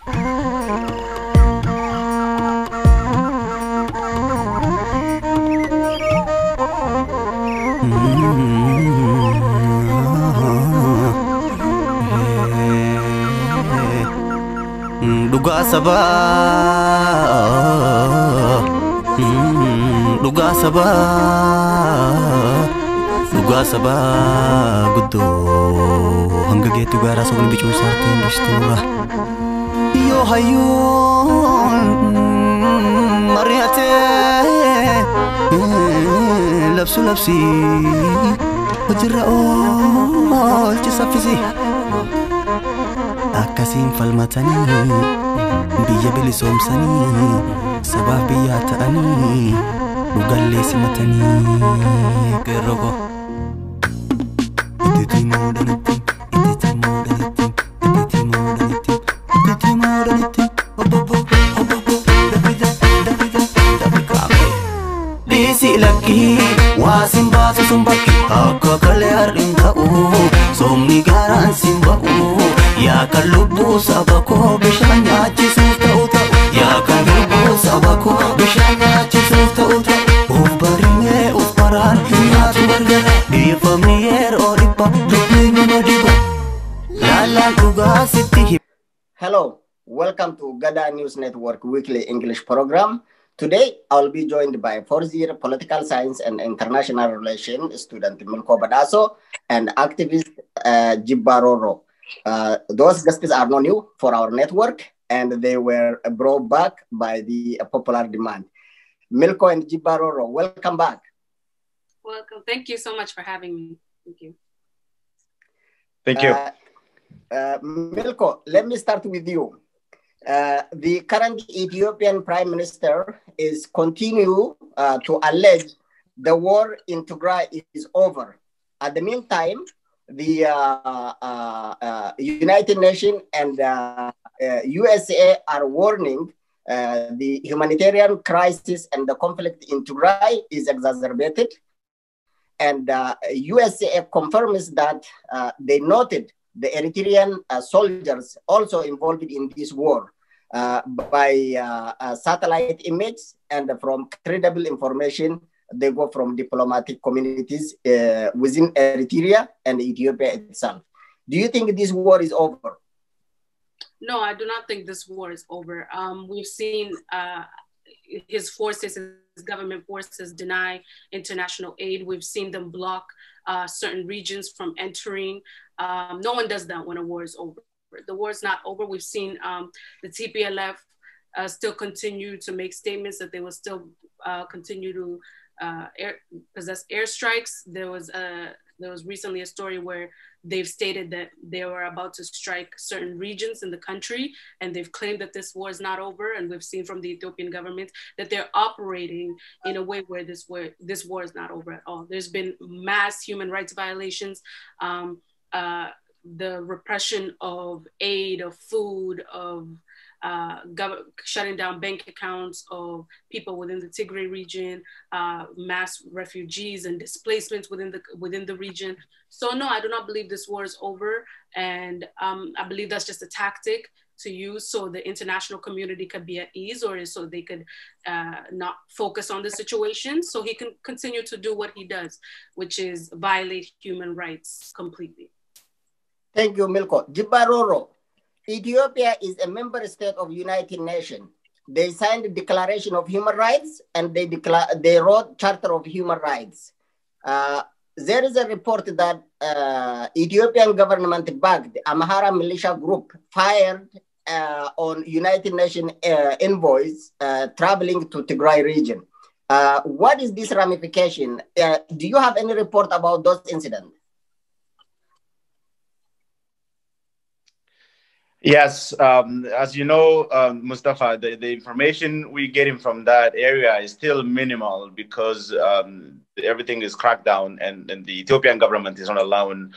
Duga sabah, duga sabah, gudo. Hangga gitu gara soal bicu sartin restoran. Yo hayun, mariate, lapsi, wajrao, cisafisi. Akasin falmatani, biya bilisomsani, sabah biya taani, lugalle simatani, kerogo. Disi lagi, wasim basu sumbaki, aku kalian ringkau, somni garan simbau. Ya kan lubu sabako bishanya chisuf tauta, ya kan lubu sabako bishanya chisuf tauta. Ubaringe ubaran nyatu bergara di familiar oripa dunia madiba. Lala kuga siti. Hello, welcome to Gada News Network weekly English program. Today, I'll be joined by fourth-year political science and international relations student Milko Badaso and activist Jibbaroro. Those guests are not new for our network, and they were brought back by the popular demand. Milko and Jibbaroro, welcome back. Welcome. Thank you so much for having me. Thank you. Thank you. Milko, let me start with you. The current Ethiopian Prime Minister is continue to allege the war in Tigray is over. At the meantime, the United Nations and USA are warning the humanitarian crisis and the conflict in Tigray is exacerbated. And USA confirms that they noted the Eritrean soldiers also involved in this war by satellite images and from credible information. They go from diplomatic communities within Eritrea and Ethiopia itself. Do you think this war is over? No, I do not think this war is over. We've seen his forces, his government forces deny international aid. We've seen them block certain regions from entering. No one does that when a war is over. The war is not over. We've seen the TPLF still continue to make statements that they will still continue to possess airstrikes. There was recently a story where they've stated that they were about to strike certain regions in the country, and they've claimed that this war is not over. And we've seen from the Ethiopian government that they're operating in a way where this war is not over at all. There's been mass human rights violations, the repression of aid, of food, of shutting down bank accounts of people within the Tigray region, mass refugees and displacements within the region. So no, I do not believe this war is over, and I believe that's just a tactic to use so the international community could be at ease, or so they could not focus on the situation, so he can continue to do what he does, which is violate human rights completely. Thank you, Milko. Jibbaroro, Ethiopia is a member state of United Nations. They signed the Declaration of Human Rights and they wrote Charter of Human Rights. There is a report that Ethiopian government-backed Amhara militia group fired on United Nations envoys traveling to Tigray region. What is this ramification? Do you have any report about those incidents? Yes, as you know, Mustafa, the information we're getting from that area is still minimal because everything is cracked down, and the Ethiopian government is not allowing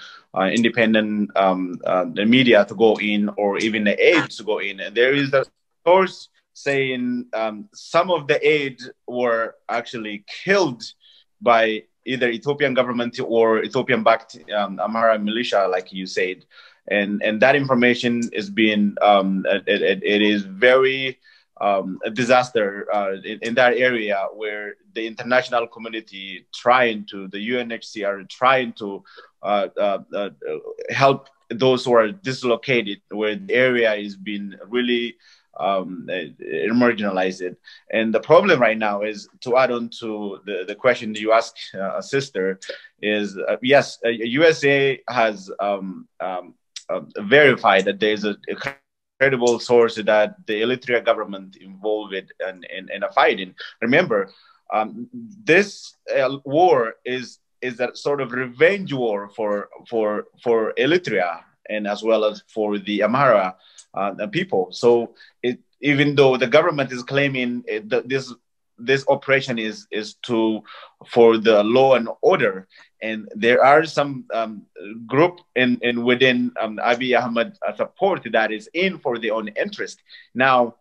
independent the media to go in, or even the aid to go in. And there is a source saying some of the aid were actually killed by either Ethiopian government or Ethiopian-backed Amhara militia, like you said. and that information is being it is very a disaster in that area, where the international community the UNHCR trying to help those who are dislocated, where the area is being really marginalized. And the problem right now is, to add on to the question you asked, sister, is yes, USA has verified that there's a credible source that the Eritrea government involved in a fighting. Remember, this war is a sort of revenge war for Eritrea, and as well as for the Amhara people. So even though the government is claiming that this operation is for the law and order, and there are some group within Abiy Ahmed support that is in for their own interest. Now,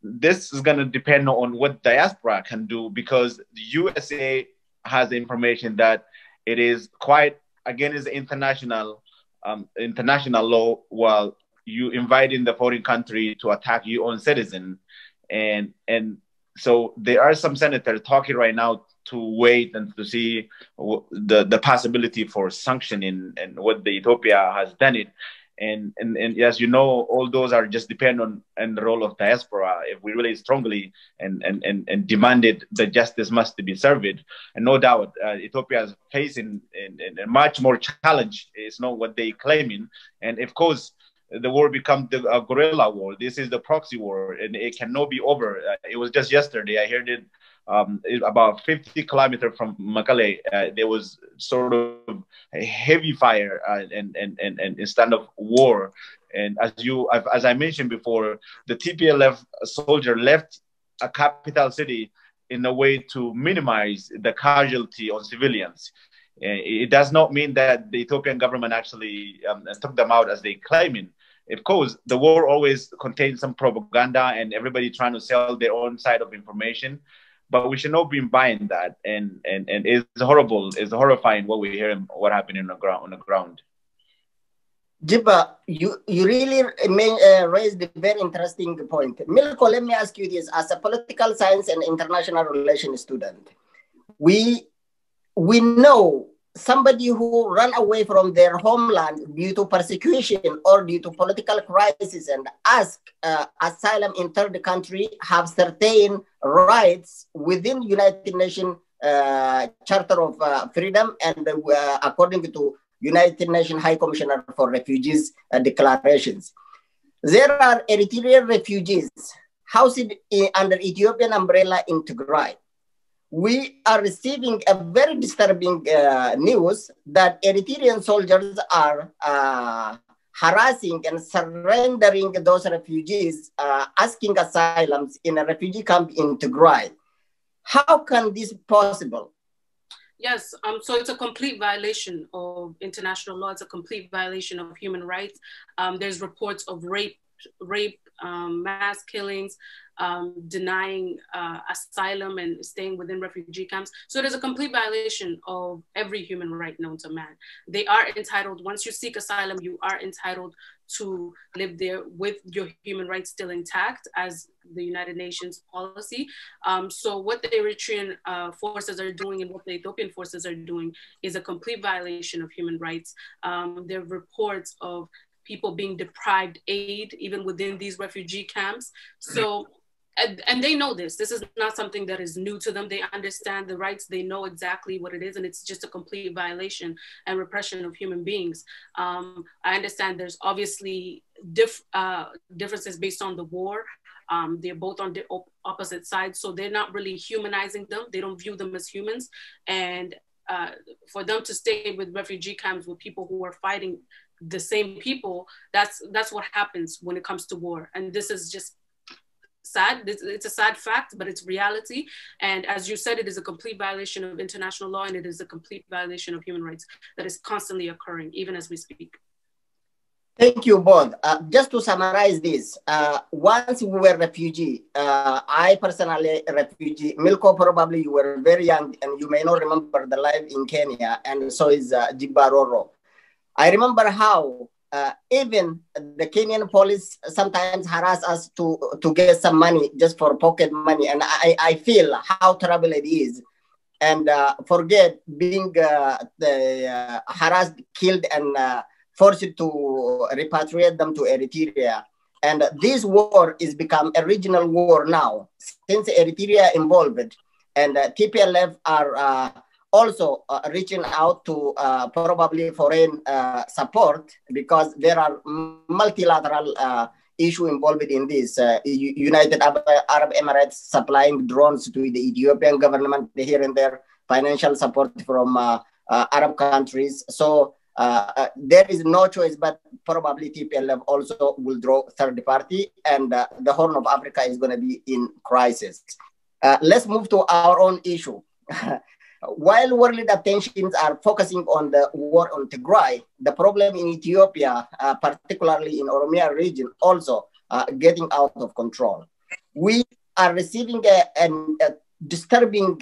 this is going to depend on what diaspora can do, because the USA has information that it is quite against international law, while you inviting the foreign country to attack your own citizen. And so there are some senators talking right now to wait and to see the possibility for sanctioning and what the Ethiopia has done it. And as you know, all those are just depend on the role of diaspora. If we really strongly and demanded the justice must be served, and no doubt Ethiopia is facing a much more challenge. It's not what they claiming, and of course the war becomes the guerrilla war. This is the proxy war, and it cannot be over. It was just yesterday I heard it. About 50 kilometers from Mekelle, there was sort of a heavy fire and instead of war. And as I mentioned before, the TPLF soldier left a capital city in a way to minimize the casualty on civilians. It does not mean that the Ethiopian government actually took them out as they claiming. Of course, the war always contains some propaganda and everybody trying to sell their own side of information. But we should not be buying that, and it's horrible. It's horrifying what we hear, what happened on the ground. Jiba, you really raised a very interesting point. Milko, let me ask you this: as a political science and international relations student, we know somebody who ran away from their homeland due to persecution or due to political crisis and ask asylum in third country have certain rights within United Nations Charter of Freedom and according to United Nations High Commissioner for Refugees declarations. There are Eritrean refugees housed under Ethiopian umbrella in Tigray. We are receiving a very disturbing news that Eritrean soldiers are harassing and surrendering those refugees, asking asylums in a refugee camp in Tigray. How can this be possible? Yes, so it's a complete violation of international law. It's a complete violation of human rights. There's reports of rape, mass killings, denying asylum and staying within refugee camps. So there's a complete violation of every human right known to man. They are entitled, once you seek asylum, you are entitled to live there with your human rights still intact as the United Nations policy. So what the Eritrean forces are doing and what the Ethiopian forces are doing is a complete violation of human rights. There are reports of people being deprived aid even within these refugee camps. So, and they know this. This is not something that is new to them. They understand the rights. They know exactly what it is, and it's just a complete violation and repression of human beings. I understand there's obviously differences based on the war. They're both on the opposite sides, so they're not really humanizing them. They don't view them as humans. And for them to stay with refugee camps with people who are fighting the same people, that's what happens when it comes to war. And this is just sad. It's a sad fact, but it's reality. And as you said, it is a complete violation of international law, and it is a complete violation of human rights that is constantly occurring, even as we speak. Thank you both. Just to summarize this, once we were refugee, I personally refugee. Milko, probably you were very young and you may not remember the life in Kenya, and so is Jibaroro. I remember how even the Kenyan police sometimes harass us to get some money just for pocket money. And I feel how terrible it is. And forget being harassed, killed, and forced to repatriate them to Eritrea. And this war is become a regional war now, since Eritrea involved. And TPLF are also reaching out to probably foreign support, because there are multilateral issue involved in this. United Arab Emirates supplying drones to the Ethiopian government here and there, financial support from Arab countries. So there is no choice, but probably TPLF also will draw third party, and the Horn of Africa is going to be in crisis. Let's move to our own issue. While world attentions are focusing on the war on Tigray, the problem in Ethiopia, particularly in Oromia region, also getting out of control. We are receiving a disturbing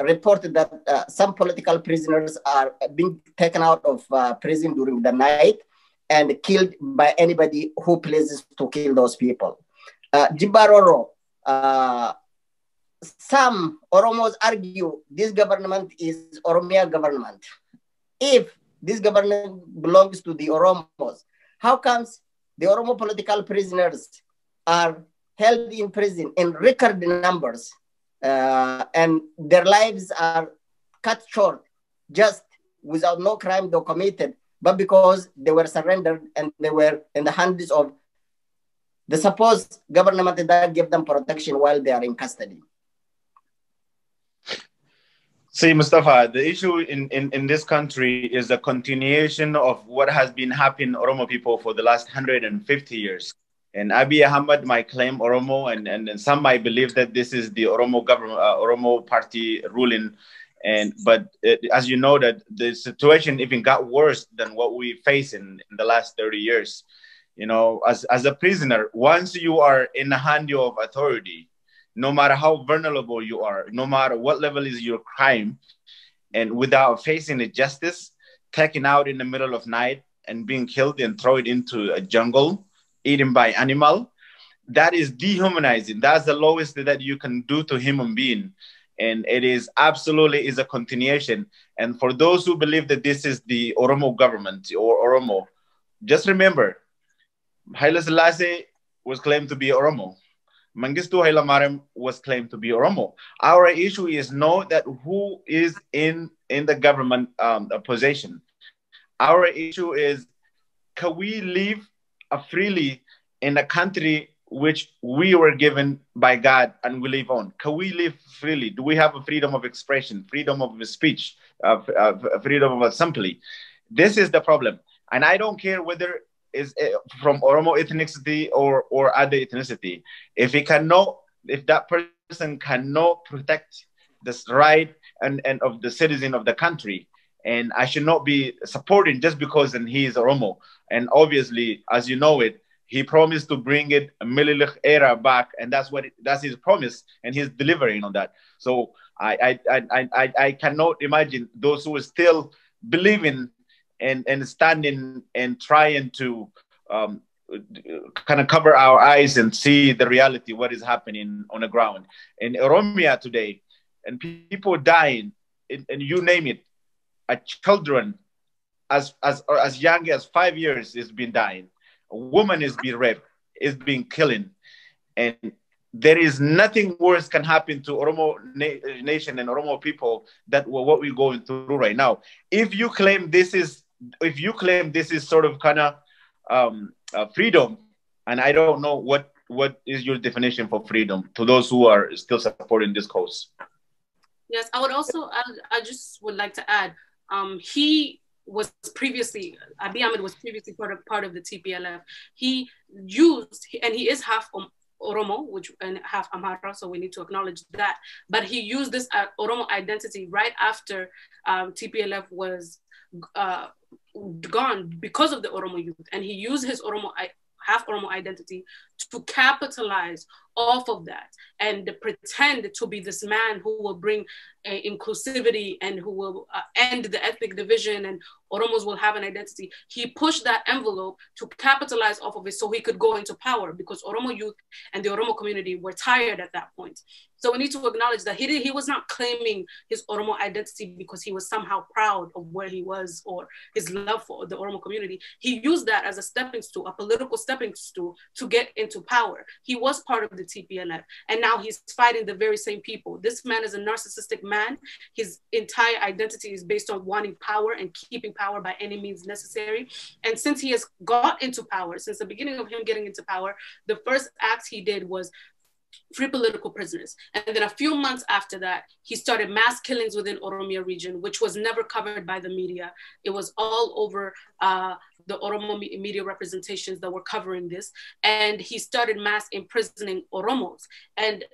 report that some political prisoners are being taken out of prison during the night and killed by anybody who pleases to kill those people. Jibaroro, some Oromos argue this government is Oromia government. If this government belongs to the Oromos, how comes the Oromo political prisoners are held in prison in record numbers and their lives are cut short just without no crime they committed, but because they were surrendered and they were in the hands of the supposed government that gave them protection while they are in custody? See, Mustafa, the issue in this country is a continuation of what has been happening Oromo people for the last 150 years. And Abiy Ahmed might claim Oromo, and some might believe that this is the Oromo government, Oromo party ruling. But as you know, that the situation even got worse than what we face in the last 30 years. You know, as a prisoner, once you are in the hand of authority, no matter how vulnerable you are, no matter what level is your crime, and without facing the justice, taken out in the middle of night and being killed and thrown into a jungle, eaten by animal, that is dehumanizing. That's the lowest that you can do to human being. And it is absolutely is a continuation. And for those who believe that this is the Oromo government or Oromo, just remember, Haile Selassie was claimed to be Oromo. Mengistu Haile Mariam was claimed to be Oromo. Our issue is not that who is in the government position. Our issue is, can we live freely in a country which we were given by God and we live on? Can we live freely? Do we have a freedom of expression, freedom of speech, freedom of assembly? This is the problem. And I don't care whether is from Oromo ethnicity or other ethnicity. If that person cannot protect this right and of the citizen of the country, and I should not be supporting just because he is Oromo. And obviously, as you know it, he promised to bring it a Mililich era back, and that's his promise, and he's delivering on that. So I cannot imagine those who are still believing and standing and trying to kind of cover our eyes and see the reality, what is happening on the ground. In Oromia today, and people dying, and you name it, children as young as 5 years is been dying. A woman is being raped, is being killing. And there is nothing worse can happen to Oromo nation and Oromo people than what we're going through right now. If you claim this is sort of kind of freedom, and I don't know what is your definition for freedom to those who are still supporting this cause. Yes, I would also, I just would like to add, he was previously, Abiy Ahmed was previously part of the TPLF. He used, and he is half Oromo, and half Amhara, so we need to acknowledge that. But he used this Oromo identity right after TPLF was gone because of the Oromo youth, and he used his half Oromo identity to capitalize off of that and pretend to be this man who will bring inclusivity and who will end the ethnic division and Oromos will have an identity. He pushed that envelope to capitalize off of it so he could go into power, because Oromo youth and the Oromo community were tired at that point. So we need to acknowledge that he was not claiming his Oromo identity because he was somehow proud of where he was or his love for the Oromo community. He used that as a stepping stool, a political stepping stool to get into power. He was part of the TPLF, and now he's fighting the very same people. This man is a narcissistic man. His entire identity is based on wanting power and keeping power by any means necessary. And since he has got into power, since the beginning of him getting into power, the first act he did was free political prisoners. And then a few months after that, he started mass killings within Oromia region, which was never covered by the media. It was all over the Oromo media representations that were covering this. And he started mass imprisoning Oromos. And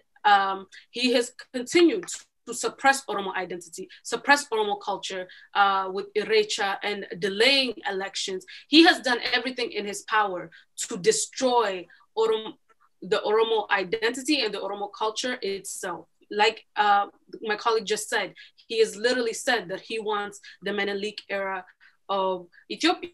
he has continued to suppress Oromo identity, suppress Oromo culture with Irecha and delaying elections. He has done everything in his power to destroy the Oromo identity and the Oromo culture itself. Like my colleague just said, he has literally said that he wants the Menelik era of Ethiopia.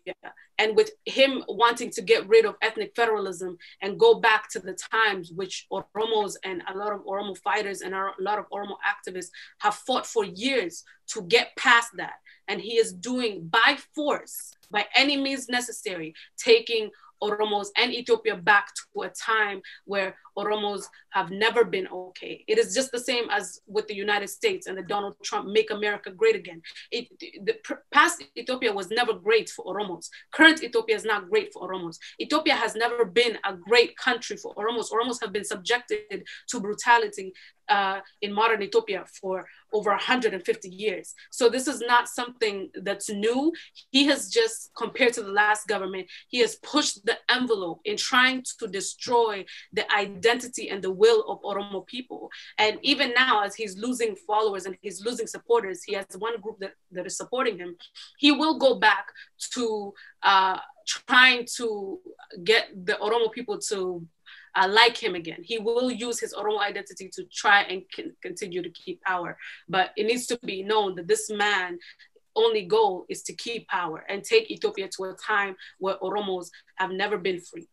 And with him wanting to get rid of ethnic federalism and go back to the times which Oromos and a lot of Oromo fighters and a lot of Oromo activists have fought for years to get past that. And he is doing by force, by any means necessary, taking Oromos and Ethiopia back to a time where Oromos have never been okay. It is just the same as with the United States and the Donald Trump Make America Great Again. The past Ethiopia was never great for Oromos. Current Ethiopia is not great for Oromos. Ethiopia has never been a great country for Oromos. Oromos have been subjected to brutality in modern Ethiopia for over 150 years. So this is not something that's new. He has just, compared to the last government, he has pushed the envelope in trying to destroy the identity and the will of Oromo people. And even now, as he's losing followers and he's losing supporters, he has one group that is supporting him. He will go back to trying to get the Oromo people to like him again. He will use his Oromo identity to try and continue to keep power. But it needs to be known that this man only goal is to keep power and take Ethiopia to a time where Oromos have never been free.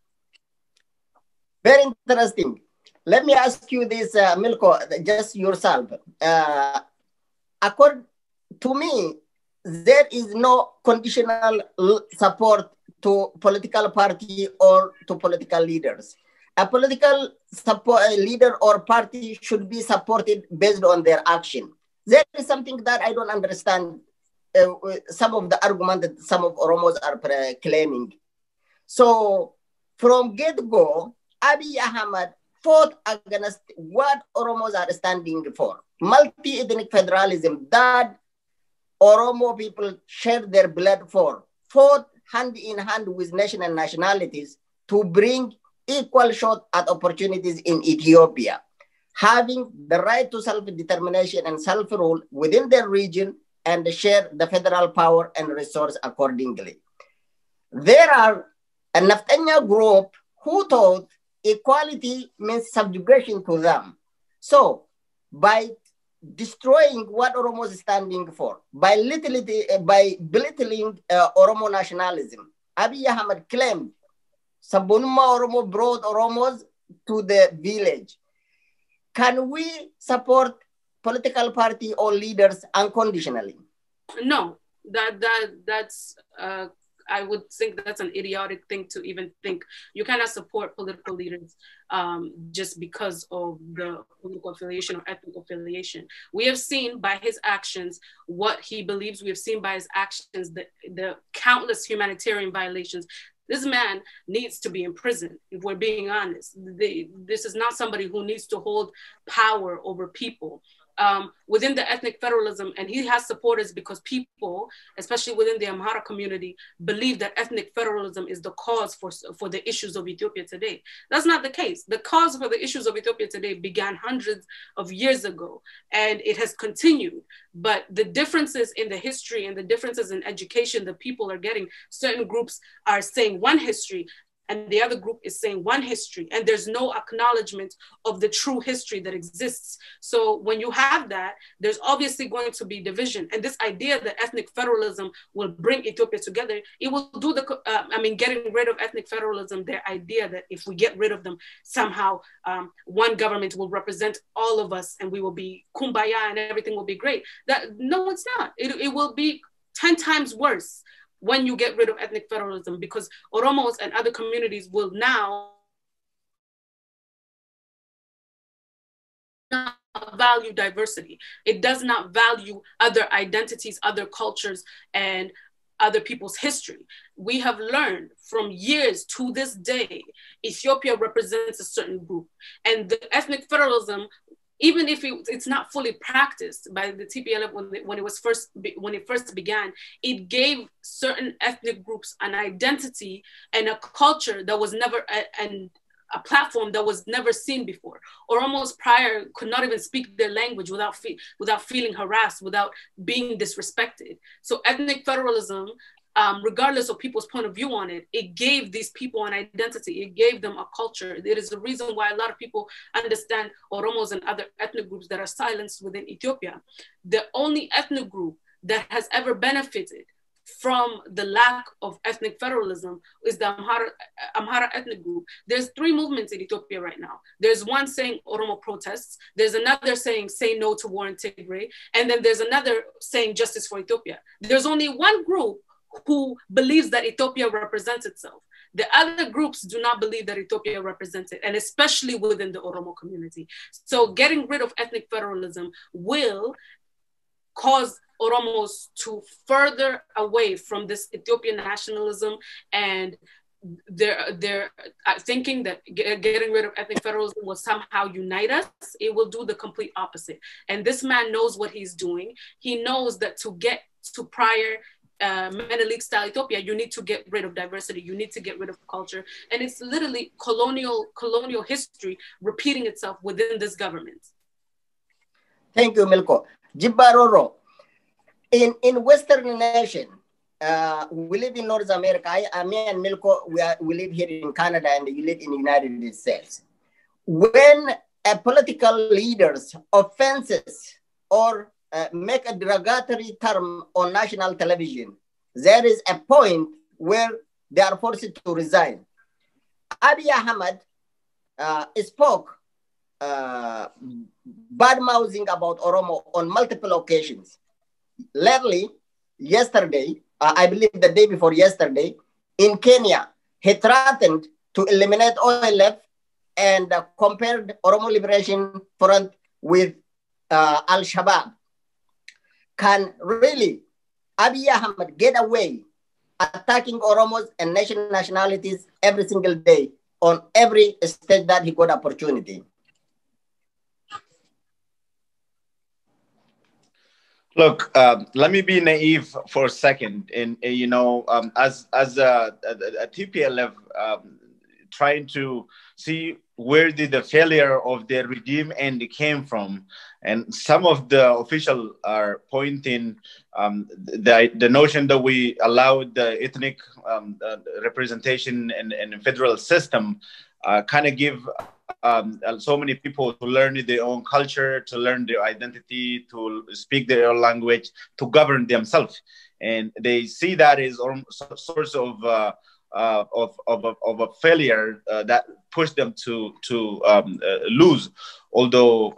Very interesting. Let me ask you this, Milko, just yourself. According to me, there is no conditional support to political party or to political leaders. A political leader or party should be supported based on their action. There is something that I don't understand. Some of the argument that some of Oromos are claiming. So from get-go, Abiy Ahmed fought against what Oromos are standing for. Multi-ethnic federalism that Oromo people share their blood for, fought hand in hand with national nationalities to bring equal shot at opportunities in Ethiopia, having the right to self-determination and self-rule within their region and share the federal power and resource accordingly. There are a Naftanya group who thought equality means subjugation to them. So by destroying what Oromo is standing for, by belittling Oromo nationalism, Abiy Ahmed claimed Sabunma Oromo brought Oromos to the village. Can we support political party or leaders unconditionally? No, that's I would think that's an idiotic thing to even think. You cannot support political leaders just because of the political affiliation or ethnic affiliation. We have seen by his actions what he believes. We have seen by his actions the countless humanitarian violations. This man needs to be in prison, if we're being honest. This is not somebody who needs to hold power over people. Within the ethnic federalism, and he has supporters because people, especially within the Amhara community, believe that ethnic federalism is the cause for the issues of Ethiopia today. That's not the case. The cause for the issues of Ethiopia today began hundreds of years ago, and it has continued. But the differences in the history and the differences in education that people are getting, certain groups are saying one history, and the other group is saying one history, and there's no acknowledgement of the true history that exists. So when you have that, there's obviously going to be division. And this idea that ethnic federalism will bring Ethiopia together, it will do the, getting rid of ethnic federalism, their idea that if we get rid of them, somehow one government will represent all of us and we will be kumbaya and everything will be great. No, it's not. It will be 10 times worse when you get rid of ethnic federalism, because Oromos and other communities will now not value diversity. It does not value other identities, other cultures, and other people's history. We have learned from years to this day, Ethiopia represents a certain group, and the ethnic federalism, even if it's not fully practiced by the TPLF when it first began, it gave certain ethnic groups an identity and a culture that was never a platform that was never seen before. Oromos prior could not even speak their language without feeling harassed, without being disrespected. So ethnic federalism, regardless of people's point of view on it, it gave these people an identity. It gave them a culture. It is the reason why a lot of people understand Oromos and other ethnic groups that are silenced within Ethiopia. The only ethnic group that has ever benefited from the lack of ethnic federalism is the Amhara ethnic group. There's 3 movements in Ethiopia right now. There's one saying Oromo protests. There's another saying say no to war in Tigray. And then there's another saying justice for Ethiopia. There's only one group who believes that Ethiopia represents itself. The other groups do not believe that Ethiopia represents it, and especially within the Oromo community. So getting rid of ethnic federalism will cause Oromos to further away from this Ethiopian nationalism, and they're thinking that getting rid of ethnic federalism will somehow unite us. It will do the complete opposite. And this man knows what he's doing. He knows that to get to prior Menelik style Ethiopia, you need to get rid of diversity. You need to get rid of culture. And it's literally colonial history repeating itself within this government. Thank you, Milko. Jibbaroro. In Western nation, we live in North America. Me and Milko, we live here in Canada, and you live in the United States. When a political leaders offenses or make a derogatory term on national television, there is a point where they are forced to resign. Abiy Ahmed spoke bad-mouthing about Oromo on multiple occasions. Lately, yesterday, I believe the day before yesterday, in Kenya, he threatened to eliminate OLF and compared Oromo Liberation Front with Al-Shabaab. Can really Abiy Ahmed get away attacking Oromos and nationalities every single day on every stage that he got opportunity? Look, let me be naive for a second. And as a TPLF, trying to see where did the failure of their regime end came from, and some of the officials are pointing the notion that we allowed the ethnic representation in federal system kind of give so many people to learn their own culture, to learn their identity, to speak their own language, to govern themselves, and they see that as a source of a failure that pushed them to lose. Although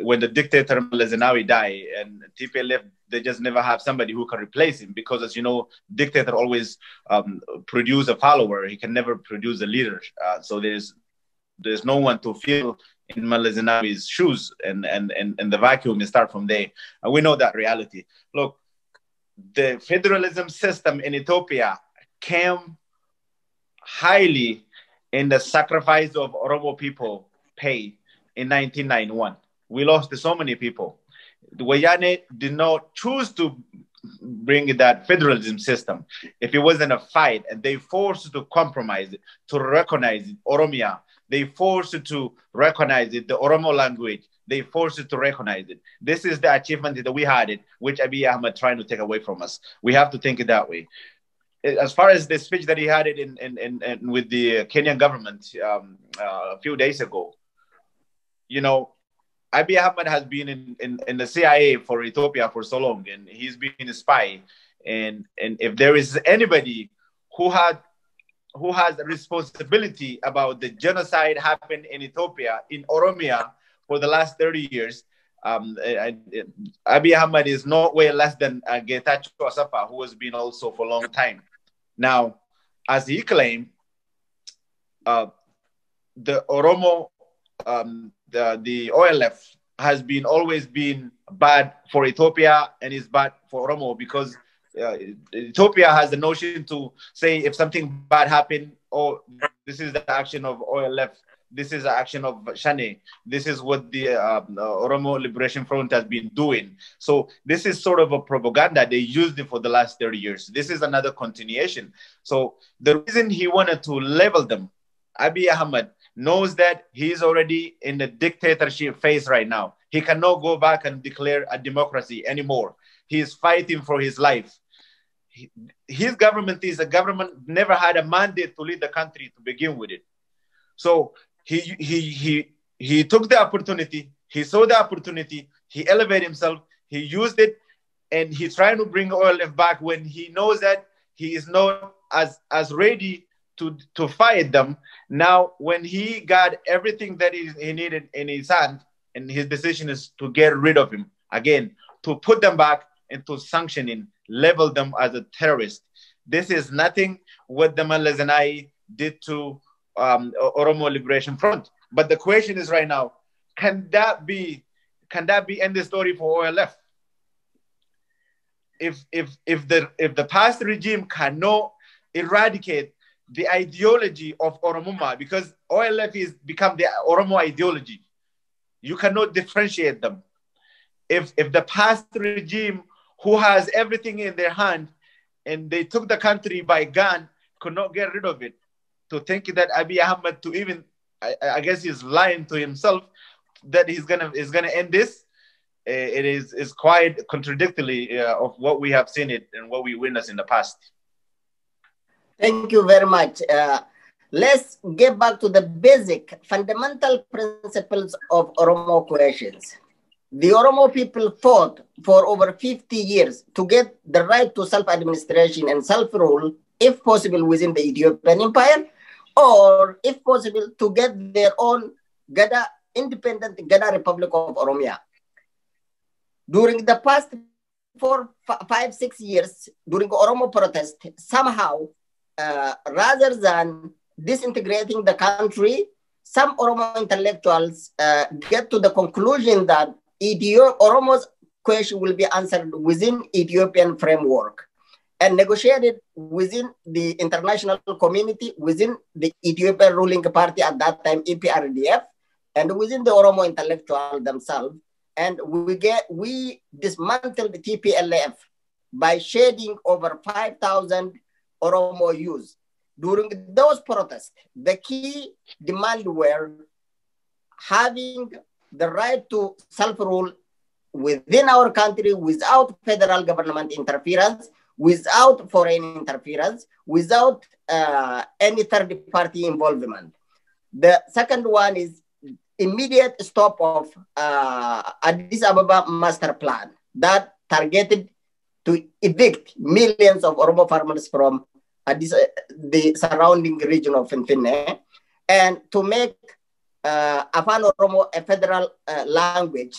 when the dictator Zenawi died and TPLF, they just never have somebody who can replace him, because, as you know, dictator always produce a follower. He can never produce a leader. So there's no one to fill in Zenawi's shoes, and the vacuum is start from there. And we know that reality. Look, the federalism system in Ethiopia came highly in the sacrifice of Oromo people paid in 1991. We lost so many people. The Wayane did not choose to bring that federalism system. If it wasn't a fight, and they forced to compromise it, to recognize it, Oromia, they forced to recognize it, the Oromo language, they forced it to recognize it. This is the achievement that we had it, which Abiy Ahmed trying to take away from us. We have to think it that way. as far as the speech that he had it in with the Kenyan government a few days ago, you know, Abiy Ahmed has been in the CIA for Ethiopia for so long, and he's been a spy. And if there is anybody who has a responsibility about the genocide happened in Ethiopia, in Oromia, for the last 30 years, Abiy Ahmed is no way less than Getachew Asafa, who has been also for a long time. Now, as he claimed, the Oromo, the OLF has been always been bad for Ethiopia and is bad for Oromo because Ethiopia has the notion to say if something bad happened, oh, this is the action of OLF, this is the action of Shane, this is what the Oromo Liberation Front has been doing. So this is sort of a propaganda. They used it for the last 30 years. This is another continuation. So the reason he wanted to level them, Abiy Ahmed knows that he's already in the dictatorship phase right now. He cannot go back and declare a democracy anymore. He is fighting for his life. His government is a government never had a mandate to lead the country to begin with it. So he took the opportunity, he saw the opportunity, he elevated himself, he used it, and he's trying to bring OLF back when he knows that he is not as ready to fight them. Now, when he got everything that he needed in his hand, and his decision is to get rid of him again, to put them back into sanctioning, label them as a terrorist. This is nothing what the Malazanai did to Oromo Liberation Front. But the question is right now, can that be end the story for OLF? If the past regime cannot eradicate the ideology of Oromoma, because OLF is become the Oromo ideology, you cannot differentiate them. If the past regime, who has everything in their hand, and they took the country by gun, could not get rid of it, to think that Abiy Ahmed, to even, I guess he's lying to himself that he's gonna end this. It is quite contradictory of what we have seen it and what we witnessed in the past. Thank you very much. Let's get back to the basic fundamental principles of Oromo questions. The Oromo people fought for over 50 years to get the right to self-administration and self-rule, if possible within the Ethiopian Empire, or if possible to get their own independent Gada Republic of Oromia. During the past 4, 5, 6 years, during Oromo protest, somehow, rather than disintegrating the country, some Oromo intellectuals get to the conclusion that Oromo's question will be answered within Ethiopian framework and negotiated within the international community, within the Ethiopian ruling party at that time, EPRDF, and within the Oromo intellectuals themselves. And we dismantled the TPLF by shedding over 5,000 Oromo youths. During those protests, the key demand were having the right to self-rule within our country without federal government interference, without foreign interference, without any third-party involvement. The second one is immediate stop of Addis Ababa master plan that targeted to evict millions of Oromo farmers from the surrounding region of Finfinne, and to make Afan Oromo a federal language.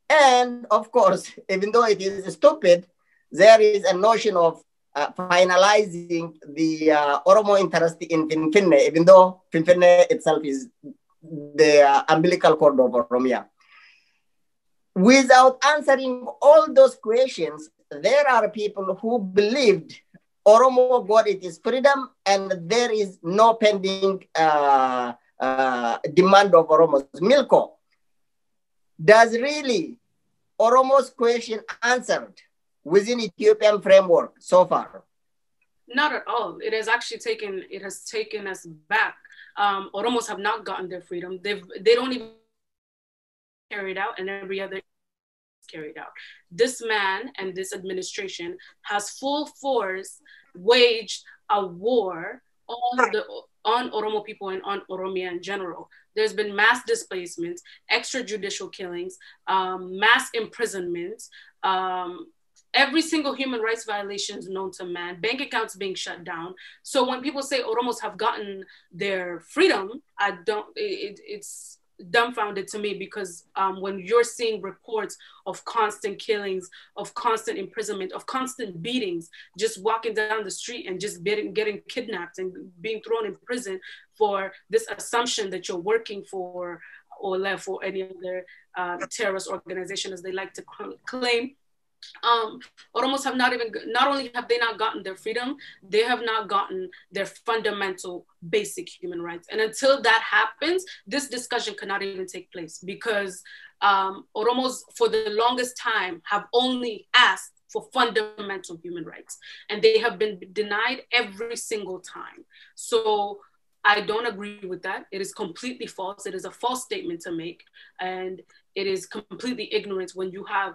And of course, even though it is stupid, there is a notion of finalizing the Oromo interest in Finfinne, even though Finfinne itself is the umbilical cord of Oromia. Without answering all those questions, there are people who believed Oromo got its freedom and there is no pending demand of Oromo's Milko. Does really Oromo's question answered within Ethiopian framework so far? Not at all. It has actually taken us back. Oromos have not gotten their freedom. They don't even carry it out, and every other carried out. This man and this administration has full force waged a war on Oromo people and on Oromia in general. There's been mass displacements, extrajudicial killings, mass imprisonments, every single human rights violations known to man, bank accounts being shut down. So when people say Oromos have gotten their freedom, it's dumbfounded to me, because when you're seeing reports of constant killings, of constant imprisonment, of constant beatings, just walking down the street and just getting kidnapped and being thrown in prison for this assumption that you're working for or left for any other terrorist organization, as they like to claim. Oromos have not only have they not gotten their freedom, they have not gotten their fundamental basic human rights. And until that happens, this discussion cannot even take place, because Oromos for the longest time have only asked for fundamental human rights, and they have been denied every single time. So I don't agree with that. It is completely false. It is a false statement to make, and it is completely ignorant when you have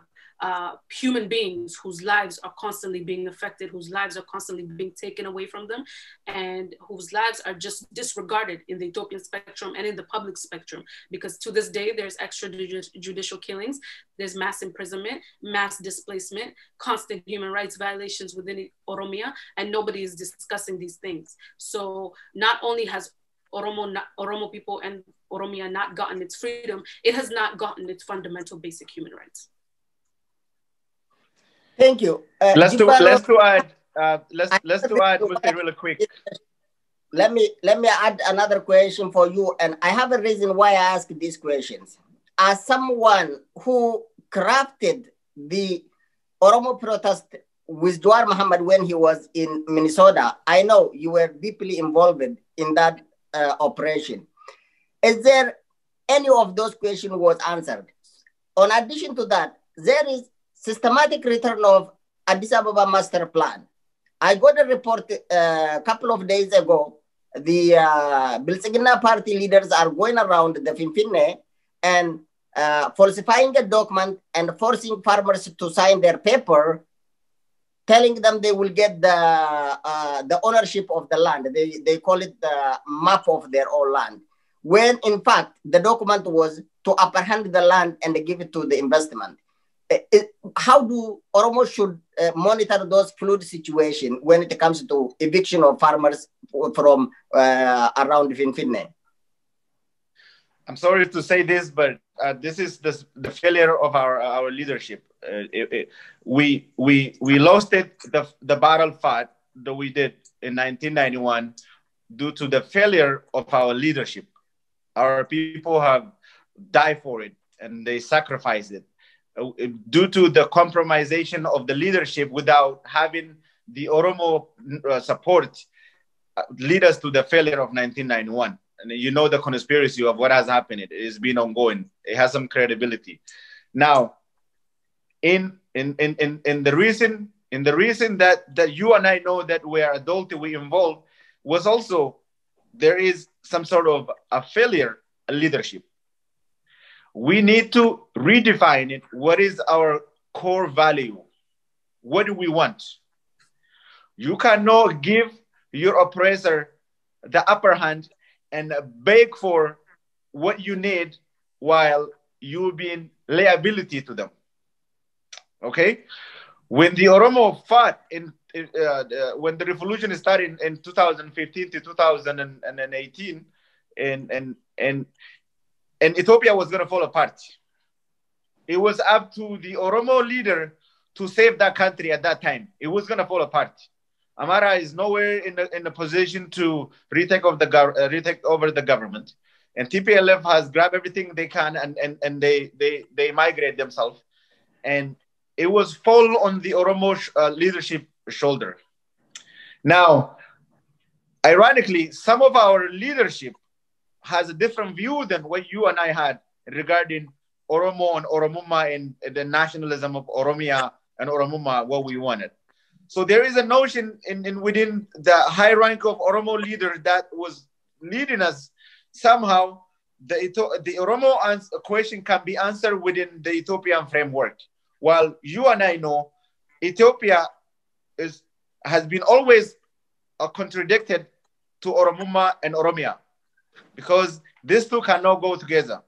human beings whose lives are constantly being affected, whose lives are constantly being taken away from them, and whose lives are just disregarded in the Ethiopian spectrum and in the public spectrum. Because to this day, there's extrajudicial killings, there's mass imprisonment, mass displacement, constant human rights violations within Oromia, and nobody is discussing these things. So not only has Oromo people and Oromia not gotten its freedom, it has not gotten its fundamental basic human rights. Thank you. Let's add, Mudde, really quick. Let me add another question for you, and I have a reason why I ask these questions. As someone who crafted the Oromo protest with Jawar Muhammad when he was in Minnesota, I know you were deeply involved in that operation. Is there any of those questions was answered? In addition to that, there is systematic return of Addis Ababa master plan. I got a report a couple of days ago. The Bilsigina party leaders are going around the Finfinne and falsifying a document and forcing farmers to sign their paper, telling them they will get the ownership of the land. They call it the map of their own land, when in fact the document was to apprehend the land and give it to the investment. How do Oromo should monitor those fluid situations when it comes to eviction of farmers from around Finfinne? I'm sorry to say this, but this is the failure of our leadership. We lost the battle fight that we did in 1991 due to the failure of our leadership. Our people have died for it and they sacrificed it. Due to the compromisation of the leadership without having the Oromo support, lead us to the failure of 1991. And you know the conspiracy of what has happened. It has been ongoing. It has some credibility. Now, in the reason that you and I know that we are adult, we involved, was also there is some sort of a failure leadership. We need to redefine it. What is our core value? What do we want? You cannot give your oppressor the upper hand and beg for what you need while you being liability to them. Okay? When the Oromo fought when the revolution started in 2015 to 2018, and Ethiopia was going to fall apart. It was up to the Oromo leader to save that country at that time. It was going to fall apart. Amara is nowhere in the position to retake over the government. And TPLF has grabbed everything they can and they migrate themselves. And it was fall on the Oromo leadership shoulder. Now, ironically, some of our leadership has a different view than what you and I had regarding Oromo and Oromuma and the nationalism of Oromia and Oromuma, what we wanted. So there is a notion within the high rank of Oromo leader that was leading us. Somehow, the Oromo question can be answered within the Ethiopian framework. While you and I know, Ethiopia has been always contradicted to Oromuma and Oromia, because these two cannot go together.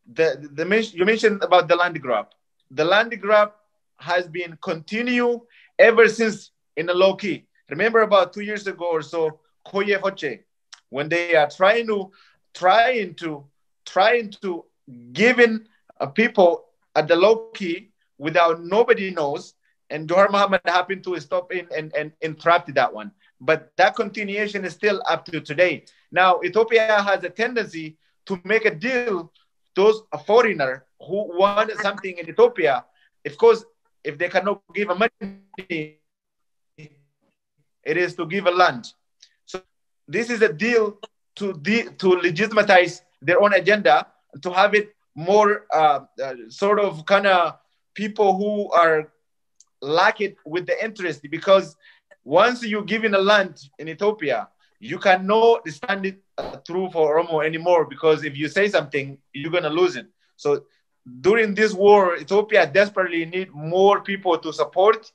You mentioned about the land grab. The land grab has been continue ever since in a low key. Remember about 2 years ago or so, QOPHII, when they are trying to giving people at the low key without nobody knows, and Johar Muhammad happened to stop in and interrupt that one. But that continuation is still up to today. Now, Ethiopia has a tendency to make a deal. Those a foreigner who want something in Ethiopia, of course, if they cannot give a money, it is to give a land. So this is a deal to legitimize their own agenda, to have it more sort of kind of people who are lack it with the interest, because once you give in a land in Ethiopia, you cannot stand it through for Oromo anymore, because if you say something, you're going to lose it. So during this war, Ethiopia desperately need more people to support.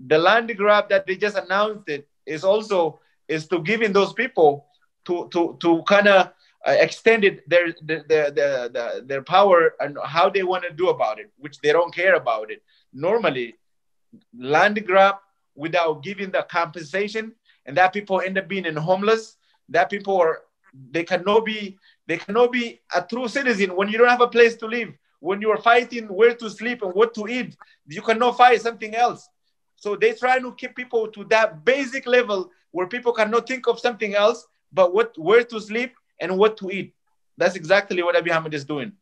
The land grab that they just announced is to giving those people to kind of extended their power and how they want to do about it, which they don't care about it. Normally, land grab without giving the compensation, and that people end up being homeless. That people they cannot be a true citizen when you don't have a place to live. When you are fighting where to sleep and what to eat, you cannot fight something else. So they try to keep people to that basic level where people cannot think of something else but where to sleep and what to eat. That's exactly what Abiy Ahmed is doing.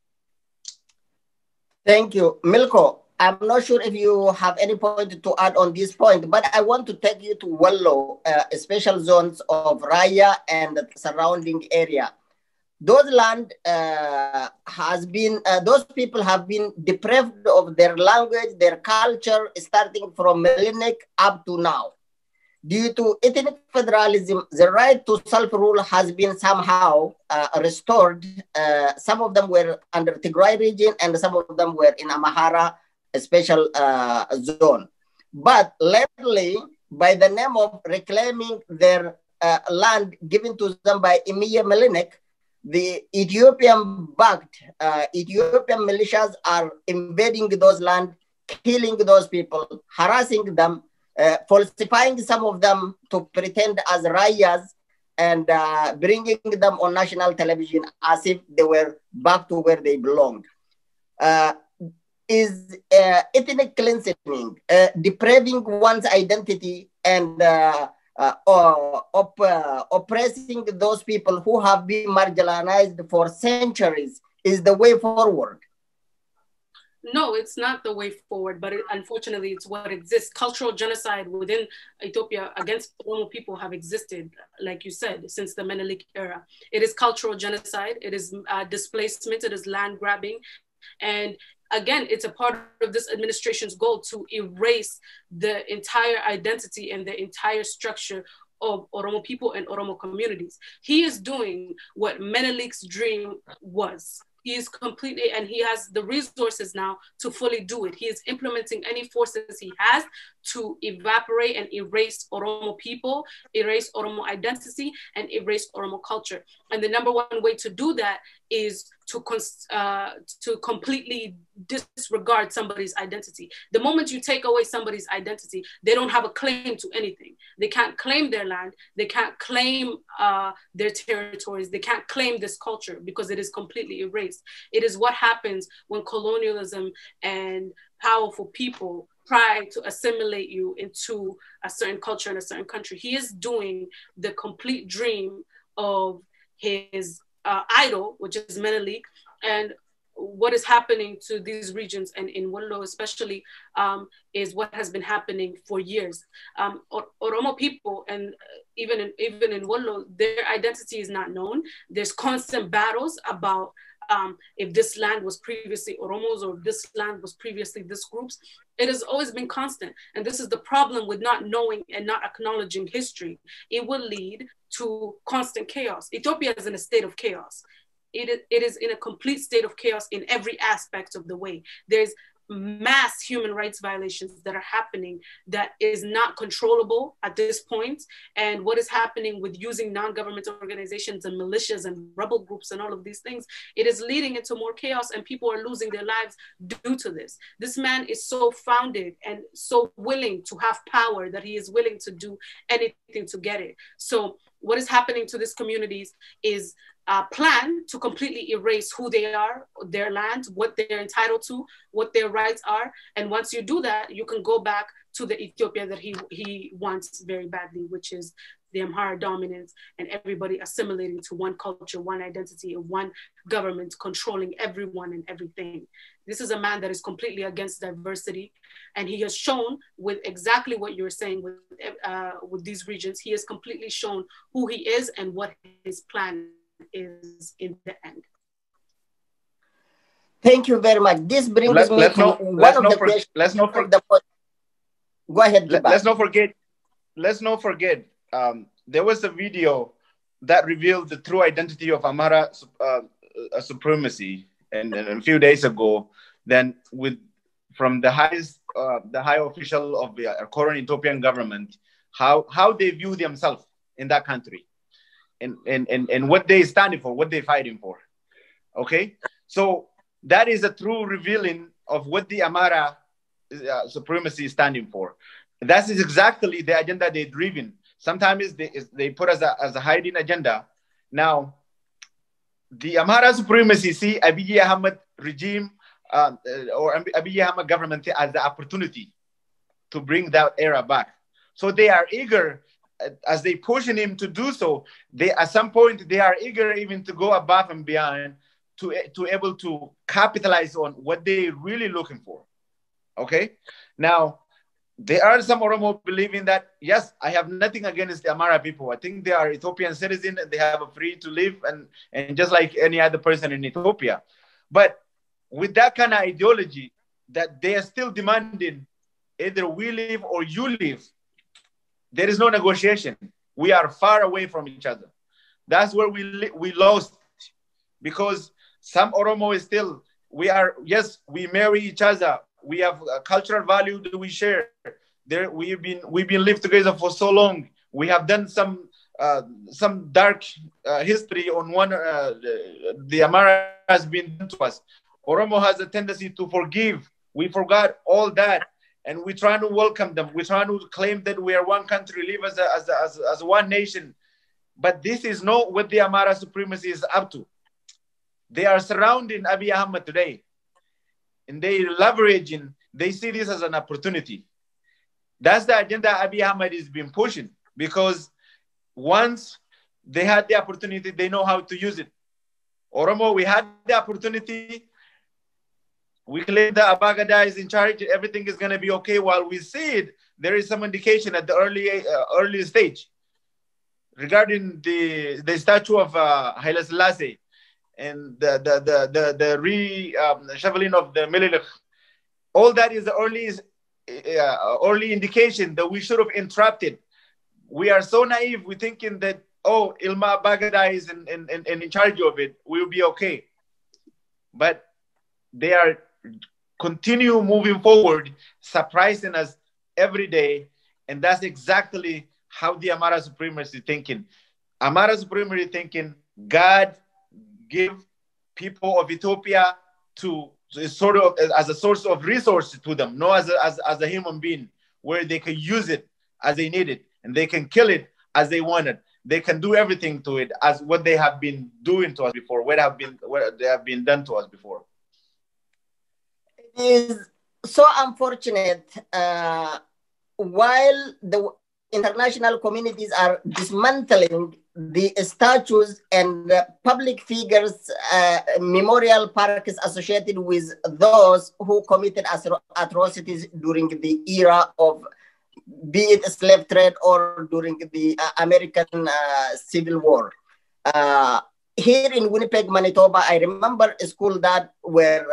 Thank you. Milko, I'm not sure if you have any point to add on this point, but I want to take you to Wallo, special zones of Raya and the surrounding area. Those land those people have been deprived of their language, their culture, starting from Melinik up to now. Due to ethnic federalism, the right to self-rule has been somehow restored. Some of them were under Tigray region and some of them were in Amhara, a special zone. But lately, by the name of reclaiming their land given to them by Emiya Melinik, the Ethiopian-backed Ethiopian militias are invading those land, killing those people, harassing them, falsifying some of them to pretend as Rayas, and bringing them on national television as if they were back to where they belong. Is ethnic cleansing, depraving one's identity and oppressing those people who have been marginalized for centuries is the way forward? No, it's not the way forward, but unfortunately, it's what exists. Cultural genocide within Ethiopia against Oromo people have existed, like you said, since the Menelik era. It is cultural genocide, it is displacement, it is land grabbing, and again, it's a part of this administration's goal to erase the entire identity and the entire structure of Oromo people and Oromo communities. He is doing what Menelik's dream was. He is completely, and he has the resources now to fully do it. He is implementing any forces he has to evaporate and erase Oromo people, erase Oromo identity, and erase Oromo culture. And the number one way to do that is to completely disregard somebody's identity. The moment you take away somebody's identity, they don't have a claim to anything. They can't claim their land. They can't claim their territories. They can't claim this culture because it is completely erased. It is what happens when colonialism and powerful people try to assimilate you into a certain culture in a certain country. He is doing the complete dream of his idol, which is Menelik, and what is happening to these regions and in Wallo especially is what has been happening for years. Oromo people, and even in Wallo, their identity is not known. There's constant battles about if this land was previously Oromos or this land was previously this group's. It has always been constant. And this is the problem with not knowing and not acknowledging history. It will lead to constant chaos. Ethiopia is in a state of chaos. It is in a complete state of chaos in every aspect of the way. There's mass human rights violations that are happening that is not controllable at this point. And what is happening with using non-government organizations and militias and rebel groups and all of these things, it is leading into more chaos, and people are losing their lives due to this. This man is so founded and so willing to have power that he is willing to do anything to get it. So what is happening to these communities is plan to completely erase who they are, their land, what they're entitled to, what their rights are. And once you do that, you can go back to the Ethiopia that he wants very badly, which is the Amhara dominance and everybody assimilating to one culture, one identity, and one government controlling everyone and everything. This is a man that is completely against diversity. And he has shown with exactly what you're saying with these regions, he has completely shown who he is and what his plan is in the end. Thank you very much. This brings me to one of the questions. Let's not forget. Go ahead. Let's not forget. There was a video that revealed the true identity of Amhara supremacy, and a few days ago, then from the high official of the current Ethiopian government, how they view themselves in that country. And what they stand for, what they're fighting for. Okay? So that is a true revealing of what the Amhara supremacy is standing for. That is exactly the agenda they're driven. Sometimes they put as a hiding agenda. Now, the Amhara supremacy see Abiy Ahmed regime or Abiy Ahmed government as the opportunity to bring that era back. So they are eager, as they pushing him to do so, at some point they are eager even to go above and beyond to able to capitalize on what they're really looking for. Okay? Now, there are some Oromo believing that, yes, I have nothing against the Amhara people. I think they are Ethiopian citizens and they have a free to live and just like any other person in Ethiopia. But with that kind of ideology that they are still demanding either we live or you live, there is no negotiation. We are far away from each other. That's where we lost, because some Oromo is still, we marry each other. We have a cultural value that we share. We've been lived together for so long. We have done some dark history on one. The Amhara has been done to us. Oromo has a tendency to forgive. We forgot all that. And we're trying to welcome them. We're trying to claim that we are one country, live as one nation. But this is not what the Amhara supremacy is up to. They are surrounding Abiy Ahmed today. And they leveraging, they see this as an opportunity. That's the agenda Abiy Ahmed has been pushing, because once they had the opportunity, they know how to use it. Oromo, we had the opportunity. We claim that Abagada is in charge. Everything is going to be okay. While we see it, there is some indication at the early stage regarding the statue of Haile Selassie and the reshuffling of the Mililik. All that is the early indication that we should have interrupted. We are so naive. We're thinking that, Ilma Abagada is in charge of it. We'll be okay. But they are continue moving forward, surprising us every day. And that's exactly how the Amhara supremacy thinking. Amhara supremacy thinking, God give people of Ethiopia to sort of as a source of resources to them, not as a human being, where they can use it as they need it, and they can kill it as they want it. They can do everything to it as what they have been doing to us before, what they have been done to us before. It is so unfortunate while the international communities are dismantling the statues and public figures, memorial parks associated with those who committed atrocities during the era of, be it slave trade or during the American Civil War. Here in Winnipeg, Manitoba, I remember a school that were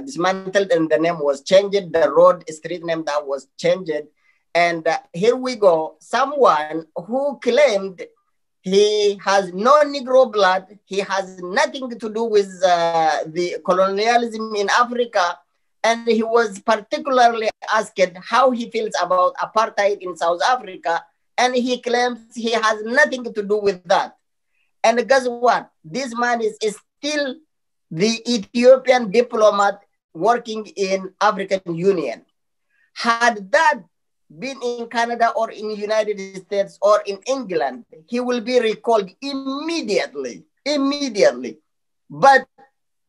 dismantled and the name was changed, the road, street name that was changed. And here we go, someone who claimed he has no Negro blood, he has nothing to do with the colonialism in Africa, And he was particularly asked how he feels about apartheid in South Africa, and he claims he has nothing to do with that. And guess what? This man is still the Ethiopian diplomat working in African Union. Had that been in Canada or in United States or in England, he will be recalled immediately. But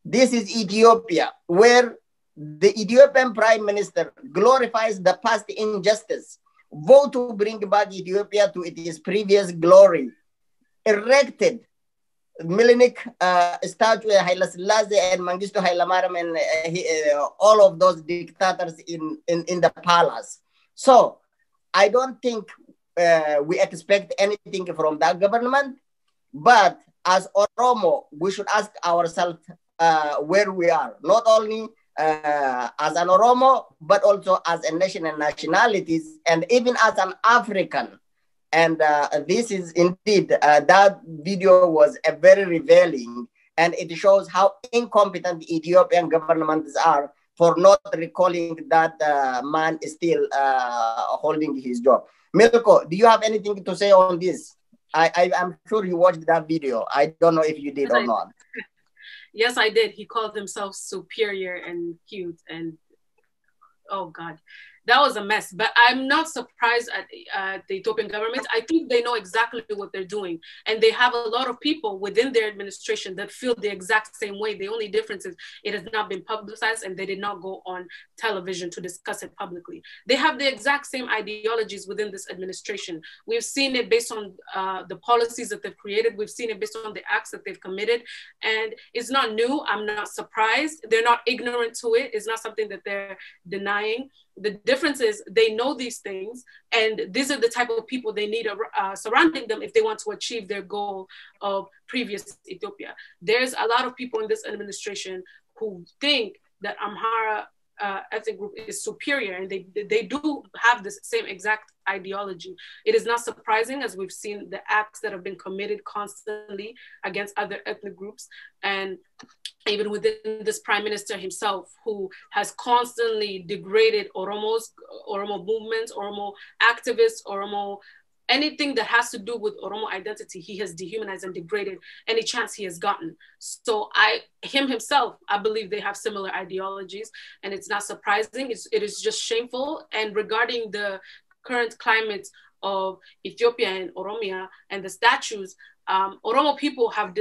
this is Ethiopia, where the Ethiopian Prime Minister glorifies the past injustice, vote to bring back Ethiopia to its previous glory, erected Millennium statue Haile Selassie and Mengistu Haile Mariam and all of those dictators in the palace. So I don't think we expect anything from that government, but as Oromo, we should ask ourselves where we are, not only as an Oromo, but also as a nation and nationalities, and even as an African. And this is indeed, that video was very revealing, and it shows how incompetent the Ethiopian governments are for not recalling that man is still holding his job. Milko, do you have anything to say on this? I'm sure you watched that video. I don't know if you did or not. Yes, I did. He called himself superior and cute, and oh God. That was a mess, but I'm not surprised at the Ethiopian government. I think they know exactly what they're doing. And they have a lot of people within their administration that feel the exact same way. The only difference is it has not been publicized and they did not go on television to discuss it publicly. They have the exact same ideologies within this administration. We've seen it based on the policies that they've created. We've seen it based on the acts that they've committed. And it's not new. I'm not surprised. They're not ignorant to it. It's not something that they're denying. The difference is they know these things, and these are the type of people they need surrounding them if they want to achieve their goal of previous Ethiopia. There's a lot of people in this administration who think that Amhara ethnic group is superior, and they do have this same exact ideology. It is not surprising, as we've seen the acts that have been committed constantly against other ethnic groups, and even within this prime minister himself, who has constantly degraded Oromo movements, Oromo activists, Oromo, anything that has to do with Oromo identity, he has dehumanized and degraded any chance he has gotten. So himself, I believe they have similar ideologies, and it's not surprising. It is just shameful. And regarding the current climate of Ethiopia and Oromia and the statues, Oromo people have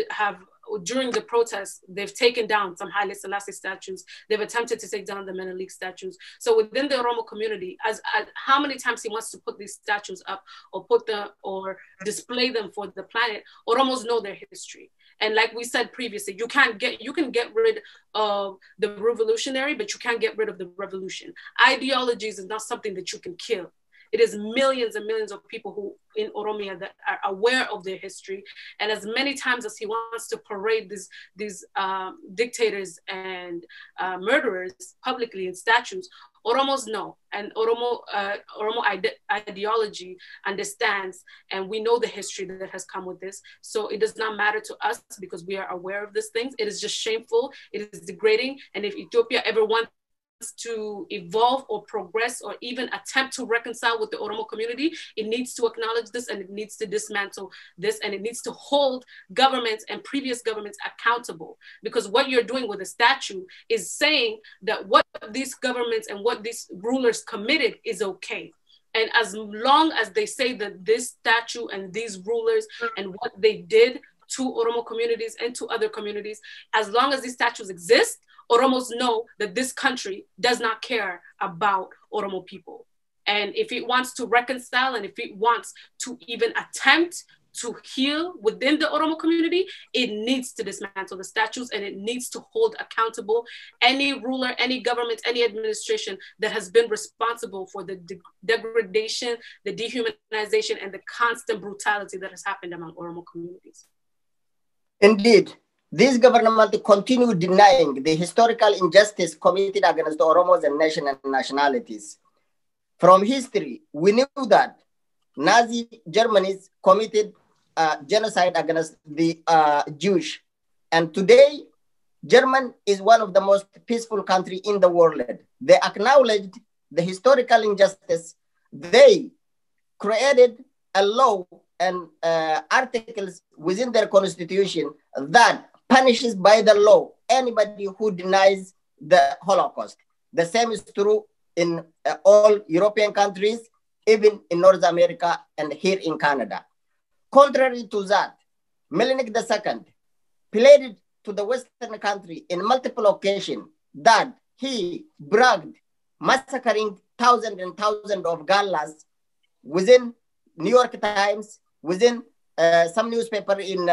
during the protests, they've taken down some Haile Selassie statues. They've attempted to take down the Menelik statues. So within the Oromo community, as how many times he wants to put these statues up or display them for the planet, Oromos know their history. And like we said previously, you can get rid of the revolutionary, but you can't get rid of the revolution. Ideologies is not something that you can kill. It is millions and millions of people who in Oromia that are aware of their history. And as many times as he wants to parade these dictators and murderers publicly in statues, Oromos know, and Oromo ideology understands, and we know the history that has come with this. So it does not matter to us because we are aware of these things. It is just shameful. It is degrading. And if Ethiopia ever wants to evolve or progress or even attempt to reconcile with the Oromo community, it needs to acknowledge this, and it needs to dismantle this, and it needs to hold governments and previous governments accountable. Because what you're doing with a statue is saying that what these governments and what these rulers committed is okay. And as long as they say that this statue and these rulers and what they did to Oromo communities and to other communities, as long as these statues exist, Oromos know that this country does not care about Oromo people. And if it wants to reconcile, and if it wants to even attempt to heal within the Oromo community, it needs to dismantle the statues, and it needs to hold accountable any ruler, any government, any administration that has been responsible for the degradation, the dehumanization, and the constant brutality that has happened among Oromo communities. Indeed. This government continue denying the historical injustice committed against the Oromos and nationalities. From history, we knew that Nazi Germany committed genocide against the Jewish. And today, Germany is one of the most peaceful countries in the world. They acknowledged the historical injustice. They created a law and articles within their constitution that punishes by the law anybody who denies the Holocaust. The same is true in all European countries, even in North America and here in Canada. Contrary to that, Metternich II pleaded to the Western country in multiple occasions that he bragged massacring thousands and thousands of Gallas within New York Times, within some newspaper in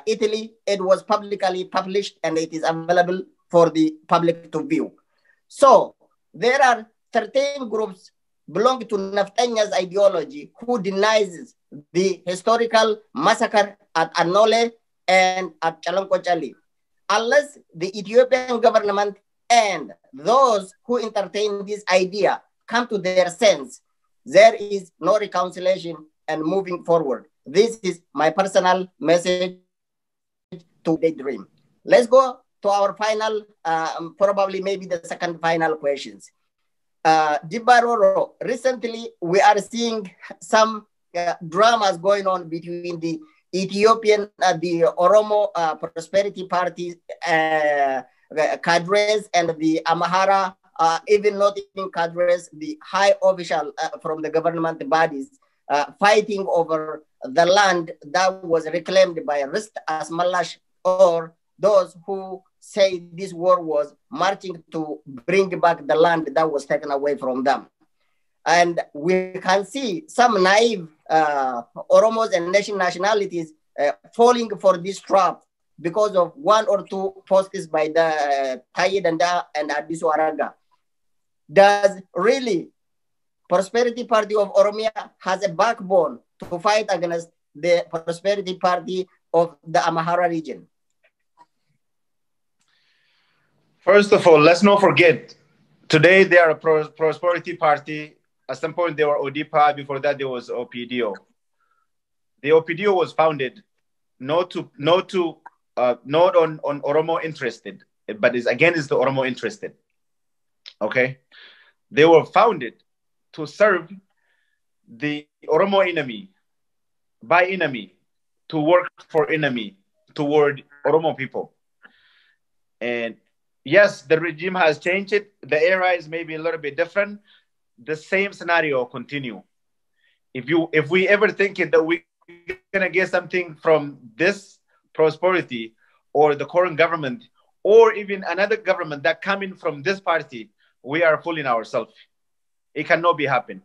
Italy. It was publicly published and it is available for the public to view. So there are 13 groups belonging to Naftanya's ideology who denies the historical massacre at Anole and at Chalankochali. Unless the Ethiopian government and those who entertain this idea come to their sense, there is no reconciliation and moving forward. This is my personal message to Daydream. Let's go to our final, probably maybe the second final questions. Dibaroro, recently we are seeing some dramas going on between the Ethiopian, the Oromo Prosperity Party cadres and the Amhara, even not even cadres, the high official from the government bodies fighting over the land that was reclaimed by Rist as Malash, or those who say this war was marching to bring back the land that was taken away from them. And we can see some naive Oromos and nationalities falling for this trap because of one or two posts by the Taye Danda and Adisu Araga. Does really Prosperity Party of Oromia has a backbone to fight against the Prosperity Party of the Amhara region? First of all, let's not forget, today they are a Prosperity Party. At some point, they were ODIPA. Before that, there was OPDO. The OPDO was founded not on Oromo interested, but is against the Oromo interested. Okay, they were founded to serve the Oromo enemy, by enemy, to work for enemy toward Oromo people. And yes, the regime has changed it. The era is maybe a little bit different. The same scenario continue. If we ever think that we're gonna get something from this prosperity or the current government or even another government that coming from this party, we are fooling ourselves. It cannot be happen.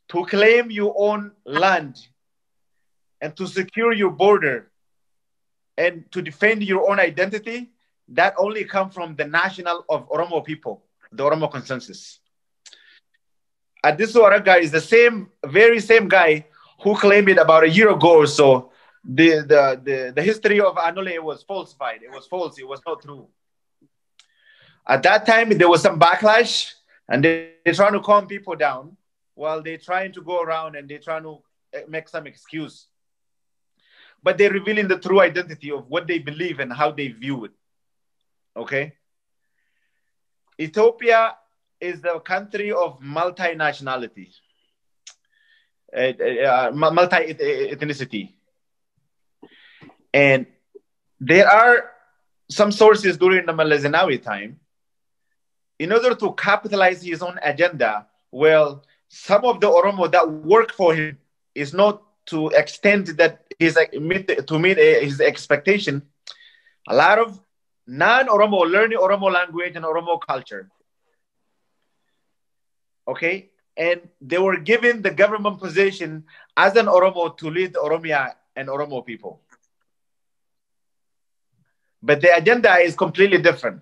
To claim your own land and to secure your border and to defend your own identity, that only comes from the national of Oromo people, the Oromo consensus. Adisu Araga is the very same guy who claimed it about a year ago or so. The history of Anole was falsified. It was false. It was not true. At that time, there was some backlash, and they're trying to calm people down while they're trying to go around and they're trying to make some excuse. But they're revealing the true identity of what they believe and how they view it. Okay? Ethiopia is the country of multinationality, multi-ethnicity. And there are some sources during the Meles Zenawi time, in order to capitalize his own agenda, well, some of the Oromo that work for him is not to extend that to meet his expectation. A lot of non-Oromo learning Oromo language and Oromo culture. Okay, and they were given the government position as an Oromo to lead Oromia and Oromo people. But the agenda is completely different.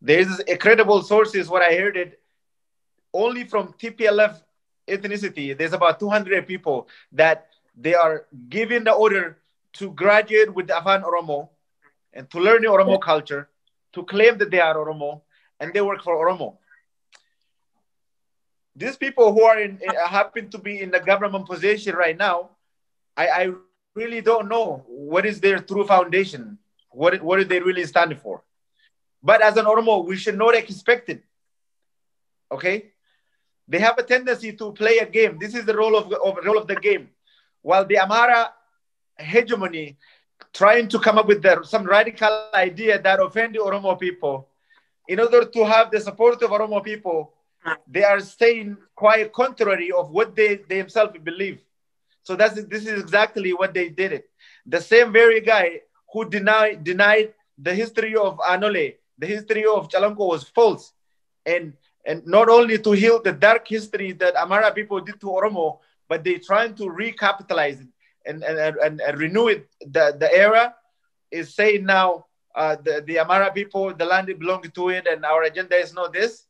There's incredible sources, what I heard it, only from TPLF ethnicity, there's about 200 people that they are given the order to graduate with the Afan Oromo and to learn the Oromo culture, to claim that they are Oromo, and they work for Oromo. These people who are happen to be in the government position right now, I really don't know what is their true foundation, what are they really standing for? But as an Oromo, we should not expect it. Okay? They have a tendency to play a game. This is the role of the game. While the Amhara hegemony trying to come up with some radical idea that offend the Oromo people, in order to have the support of Oromo people, they are saying quite contrary of what they themselves believe. So this is exactly what they did it. The same very guy who denied the history of Anole, the history of Chalanko was false. And not only to heal the dark history that Amhara people did to Oromo, but they trying to recapitalize it and renew it. The era is saying now the Amhara people, the land belongs to it, and our agenda is not this.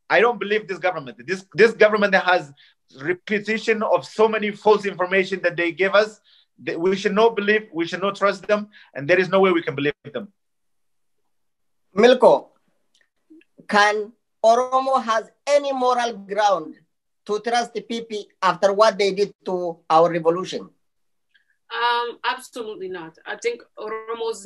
I don't believe this government. This government has repetition of so many false information that they give us. That we should not believe, we should not trust them, and there is no way we can believe them. Milko, can Oromo has any moral ground to trust the PP after what they did to our revolution? Absolutely not. I think Oromos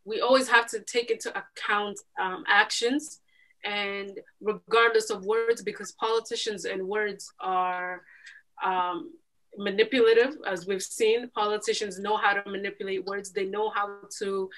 we always have to take into account actions, and regardless of words, because politicians and words are manipulative. As we've seen, politicians know how to manipulate words. They know how to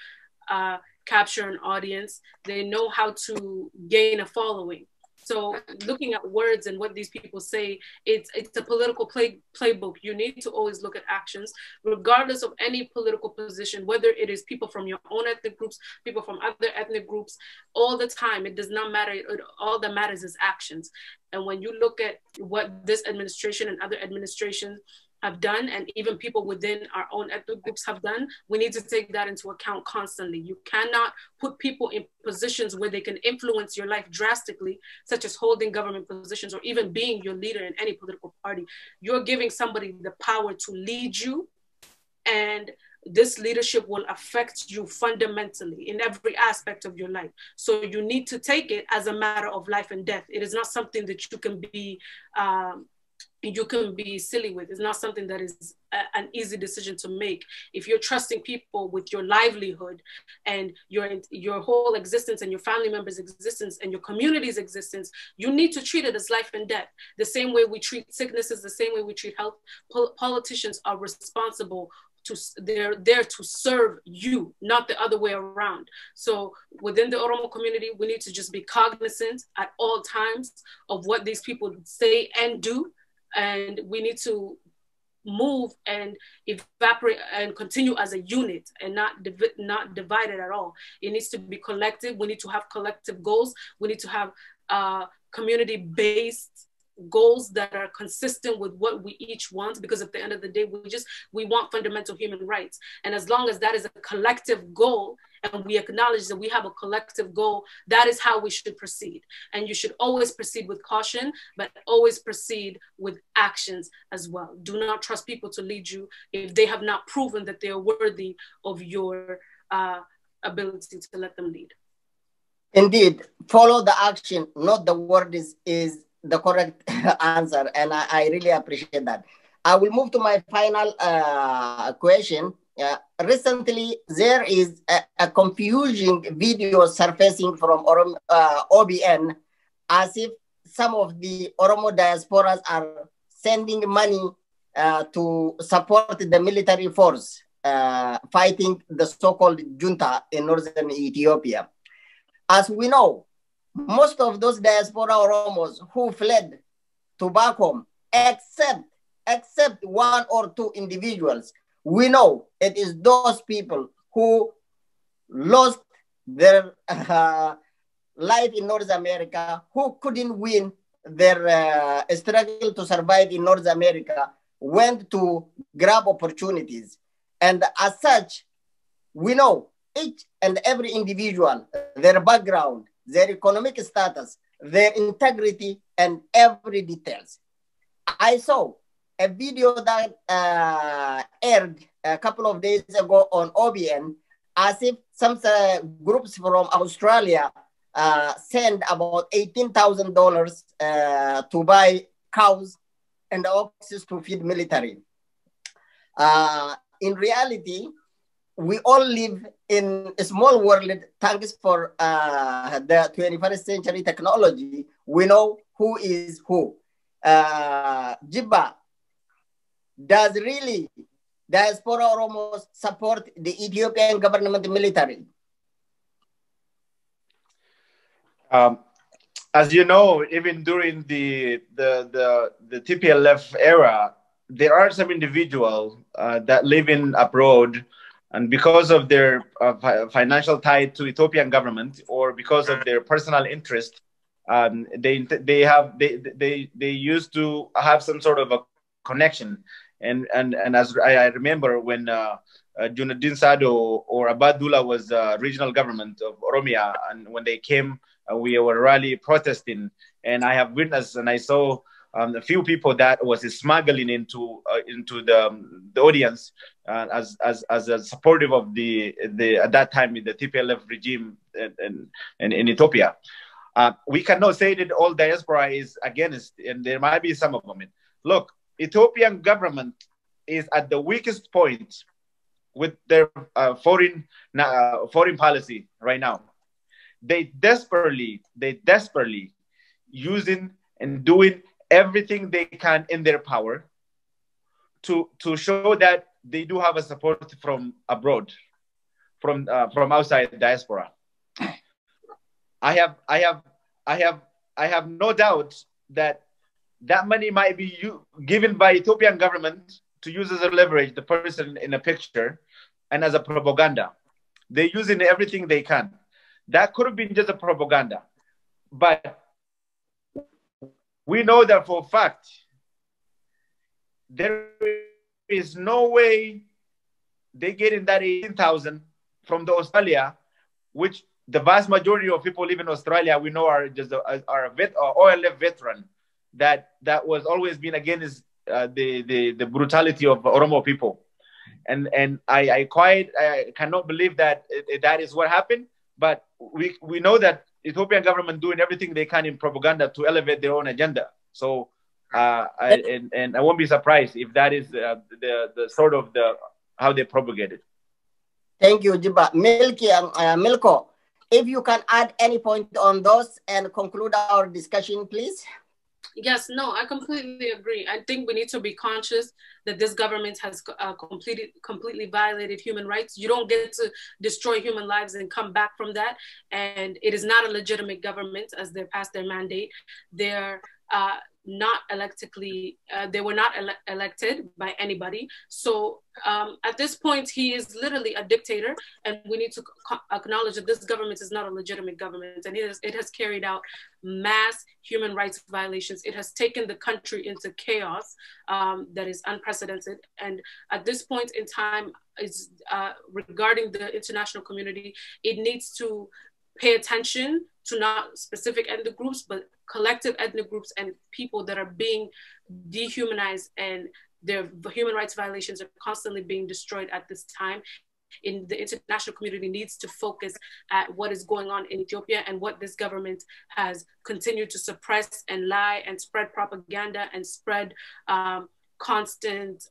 capture an audience. They know how to gain a following. So looking at words and what these people say, it's a political playbook. You need to always look at actions, regardless of any political position, whether it is people from your own ethnic groups, people from other ethnic groups, all the time. It does not matter. All that matters is actions. And when you look at what this administration and other administrations have done, and even people within our own ethnic groups have done, we need to take that into account constantly. You cannot put people in positions where they can influence your life drastically, such as holding government positions or even being your leader in any political party. You're giving somebody the power to lead you, and this leadership will affect you fundamentally in every aspect of your life. So you need to take it as a matter of life and death. It is not something that you can be silly with. It's not something that is an easy decision to make. If you're trusting people with your livelihood and your whole existence and your family members' existence and your community's existence, you need to treat it as life and death. The same way we treat sicknesses, the same way we treat health. Politicians are responsible. They're there to serve you, not the other way around. So within the Oromo community, we need to just be cognizant at all times of what these people say and do. And we need to move and evaporate and continue as a unit and not divided at all. It needs to be collective. We need to have collective goals. We need to have community-based goals that are consistent with what we each want, because at the end of the day, we want fundamental human rights. And as long as that is a collective goal, and we acknowledge that we have a collective goal, that is how we should proceed. And you should always proceed with caution, but always proceed with actions as well. Do not trust people to lead you if they have not proven that they are worthy of your ability to let them lead. Indeed, follow the action, not the word is the correct answer. And I really appreciate that. I will move to my final question. Recently, there is a confusing video surfacing from OBN as if some of the Oromo diasporas are sending money to support the military force fighting the so-called junta in northern Ethiopia. As we know, most of those diaspora Oromos who fled to back home, except one or two individuals, we know it is those people who lost their life in North America, who couldn't win their struggle to survive in North America, went to grab opportunities. And as such, we know each and every individual, their background, their economic status, their integrity, and every details. I saw a video that aired a couple of days ago on OBN, as if some groups from Australia send about $18,000 to buy cows and oxes to feed military. In reality, we all live in a small world thanks for the 21st century technology. We know who is who. Jibba, does really diaspora Oromos support the Ethiopian government military? As you know, even during the TPLF era, there are some individuals that live in abroad, and because of their financial tie to Ethiopian government or because of their personal interest, they used to have some sort of a connection. And as I remember when Junadin Sado or Abadullah was regional government of Oromia, and when they came, we were really protesting, and I have witnessed and I saw a few people that was smuggling into the audience as a supportive of the at that time the TPLF regime in Ethiopia. We cannot say that all diaspora is against, and there might be some of them. Look, Ethiopian government is at the weakest point with their foreign policy right now. They desperately using and doing everything they can in their power to show that they do have a support from abroad, from outside diaspora. I have no doubt that money might be given by Ethiopian government to use as a leverage the person in a picture and as a propaganda. They're using everything they can. That could have been just a propaganda, but we know that for a fact there is no way they get in that 18,000 from the Australia, which the vast majority of people live in Australia, we know are just are OLF veteran that was always been against the brutality of Oromo people, and I cannot believe that that is what happened. But we know that Ethiopian government doing everything they can in propaganda to elevate their own agenda. So I won't be surprised if that is the sort of how they propagate it. Thank you, Jiba. Milko, if you can add any point on those and conclude our discussion, please. Yes, no, I completely agree. I think we need to be conscious that this government has completely violated human rights. You don't get to destroy human lives and come back from that. And it is not a legitimate government as they're past their mandate. They're not they were not elected by anybody. So at this point, he is literally a dictator, and we need to acknowledge that this government is not a legitimate government, and it has carried out mass human rights violations. It has taken the country into chaos that is unprecedented. And at this point in time, is regarding the international community, it needs to pay attention to not specific ethnic groups, but collective ethnic groups and people that are being dehumanized, and their human rights violations are constantly being destroyed at this time. The international community needs to focus at what is going on in Ethiopia and what this government has continued to suppress and lie and spread propaganda and spread constant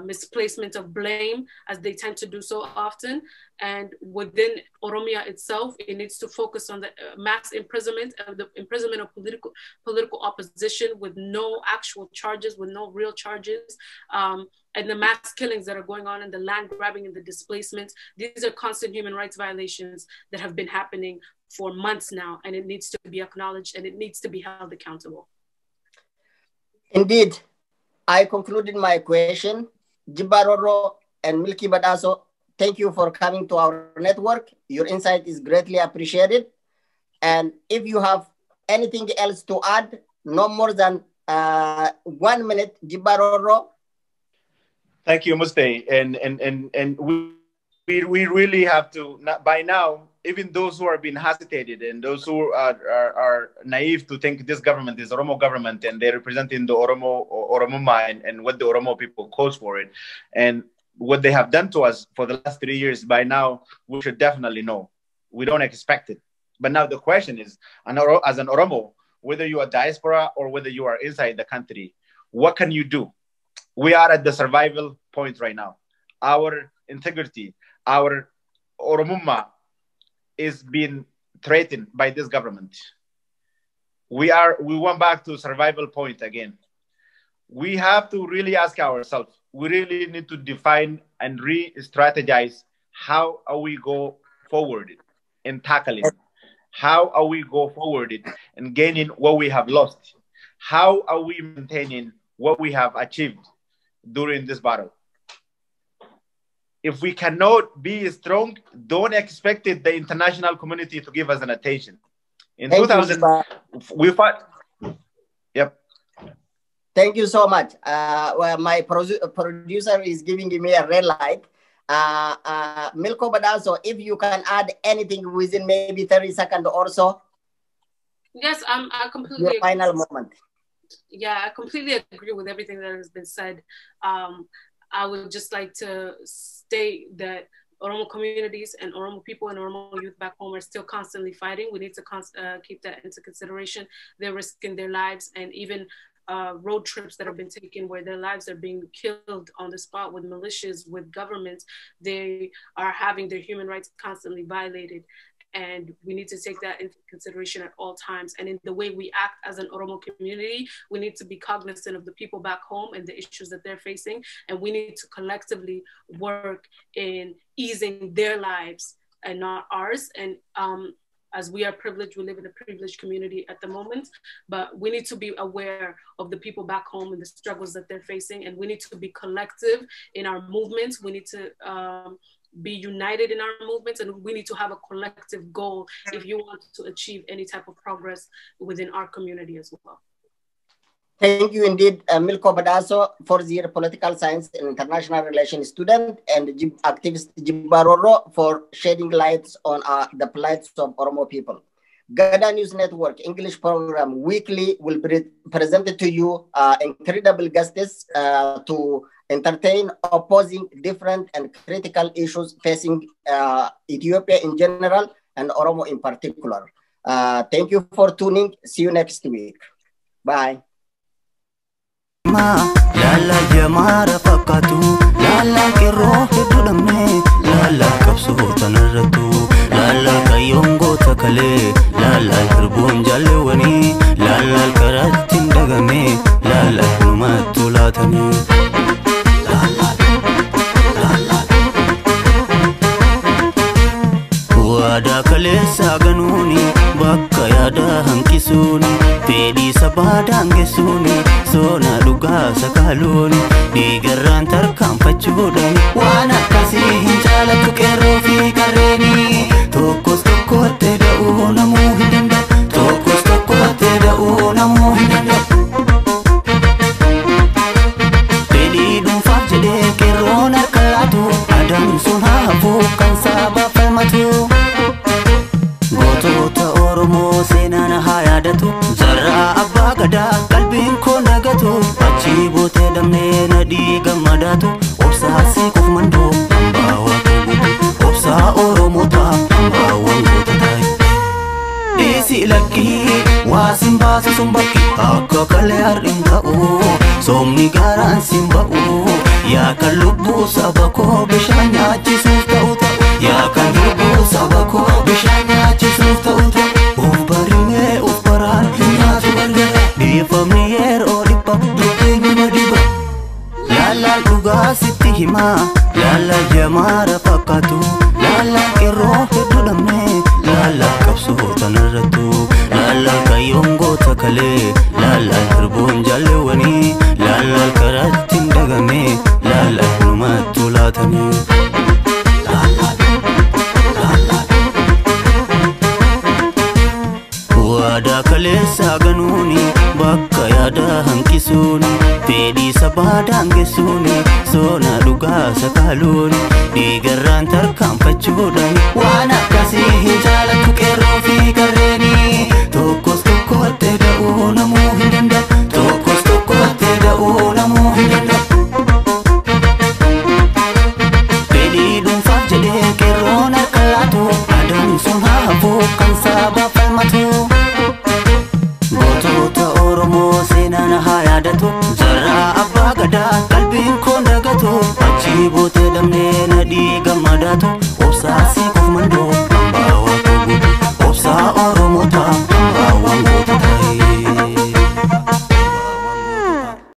misplacement of blame, as they tend to do so often. And within Oromia itself, it needs to focus on the mass imprisonment of political opposition with no actual charges, with no real charges, and the mass killings that are going on, and the land grabbing and the displacements. These are constant human rights violations that have been happening for months now, and it needs to be acknowledged and it needs to be held accountable. Indeed. I concluded my question. Jibaroro and Milky Badaso, thank you for coming to our network. Your insight is greatly appreciated. And if you have anything else to add, no more than 1 minute, Jibaroro. Thank you, Mudde. And we really have to, by now, even those who are being hesitated and those who are naive to think this government is Oromo government and they're representing the Oromo mind and what the Oromo people calls for it, and what they have done to us for the last 3 years, by now, we should definitely know. We don't expect it. But now the question is, as an Oromo, whether you are diaspora or whether you are inside the country, what can you do? We are at the survival point right now. Our integrity, our Oromumma is being threatened by this government. We went back to survival point again. We have to really ask ourselves, we really need to define and re-strategize how are we go forward in tackling, how are we go forward in gaining what we have lost, how are we maintaining what we have achieved during this battle. If we cannot be strong, don't expect the international community to give us an attention. In 2000, we fought. Yep. Thank you so much. Well, my producer is giving me a red light. Milko Badaso, if you can add anything within maybe 30 seconds or so. Yes, I completely your agree. Final moment. Yeah, I completely agree with everything that has been said. I would just like to state that Oromo communities and Oromo people and Oromo youth back home are still constantly fighting. We need to keep that into consideration. They're risking their lives, and even road trips that have been taken where their lives are being killed on the spot with militias, with governments. They are having their human rights constantly violated. And we need to take that into consideration at all times. And in the way we act as an Oromo community, we need to be cognizant of the people back home and the issues that they're facing. And we need to collectively work in easing their lives and not ours. And as we are privileged, we live in a privileged community at the moment, but we need to be aware of the people back home and the struggles that they're facing. And we need to be collective in our movements. We need to be united in our movements, and we need to have a collective goal if you want to achieve any type of progress within our community as well. Thank you indeed, Milko Badaso, fourth-year political science and international relations student, and activist Jibbaroro for shedding lights on the plights of Oromo people. Gada News Network English program weekly will be presented to you incredible guests to entertain opposing, different, and critical issues facing Ethiopia in general and Oromo in particular. Thank you for tuning. See you next week. Bye. Lala jamara fakatu, lala kero hidudame, lala kapsu tanaratu, lala kayongo takale, lala hirbun jalewani, lala karatin dagame, lala numatulatani. Wada kalesa ganuni, bakka yada hankisuni, fedi sabada hangesuni, sona duga sakaluni, digaran tarkam pachudani, wana kasi hinjala tukero fi kareni, tokos tokote da una muhidanda, tokos tokote da una muhidanda. Fedi dum fajde kerona kalatu, adam sunhabu kan sabah falmatu. Oromo senana hayadatu zarra abba gada qalbin ko nagatu achi bote damne nadi gamadatu obsasi kufmando ambawa kubutu obsa Oromo ta ambawa ngotatai desi laki wasimba sumbaki akka kale arindau somni garan simbau ya kalubbu sabako bishanya chisufta uta ya kalubbu sabako bishanya chisufta uta. Lala duga siti hima, lala jamara fakatu, lala kero hidudame, lala kapsu tanaratu, lala kayongo takale, lala hirbun jalewani, lala karatin dagame, lala numatulatani. Wada kalesa ganuni, bakka yada hankisuni, fedi sabada hangesuni, sona duga sakaluni, digaran tarkam pachudani, wana kasi hinjala tukero fi kareni, tokos tokote da una muhidanda, tokos tokote da una muhidanda. Fedi dum fajde kerona kalatu, adam sunhabu kan sabah falmatu. Oromo senana hayadatu zarra abba gada qalbin ko nagatu achi bote damne nadi gamad sodaatu obsaasii kuf mandoo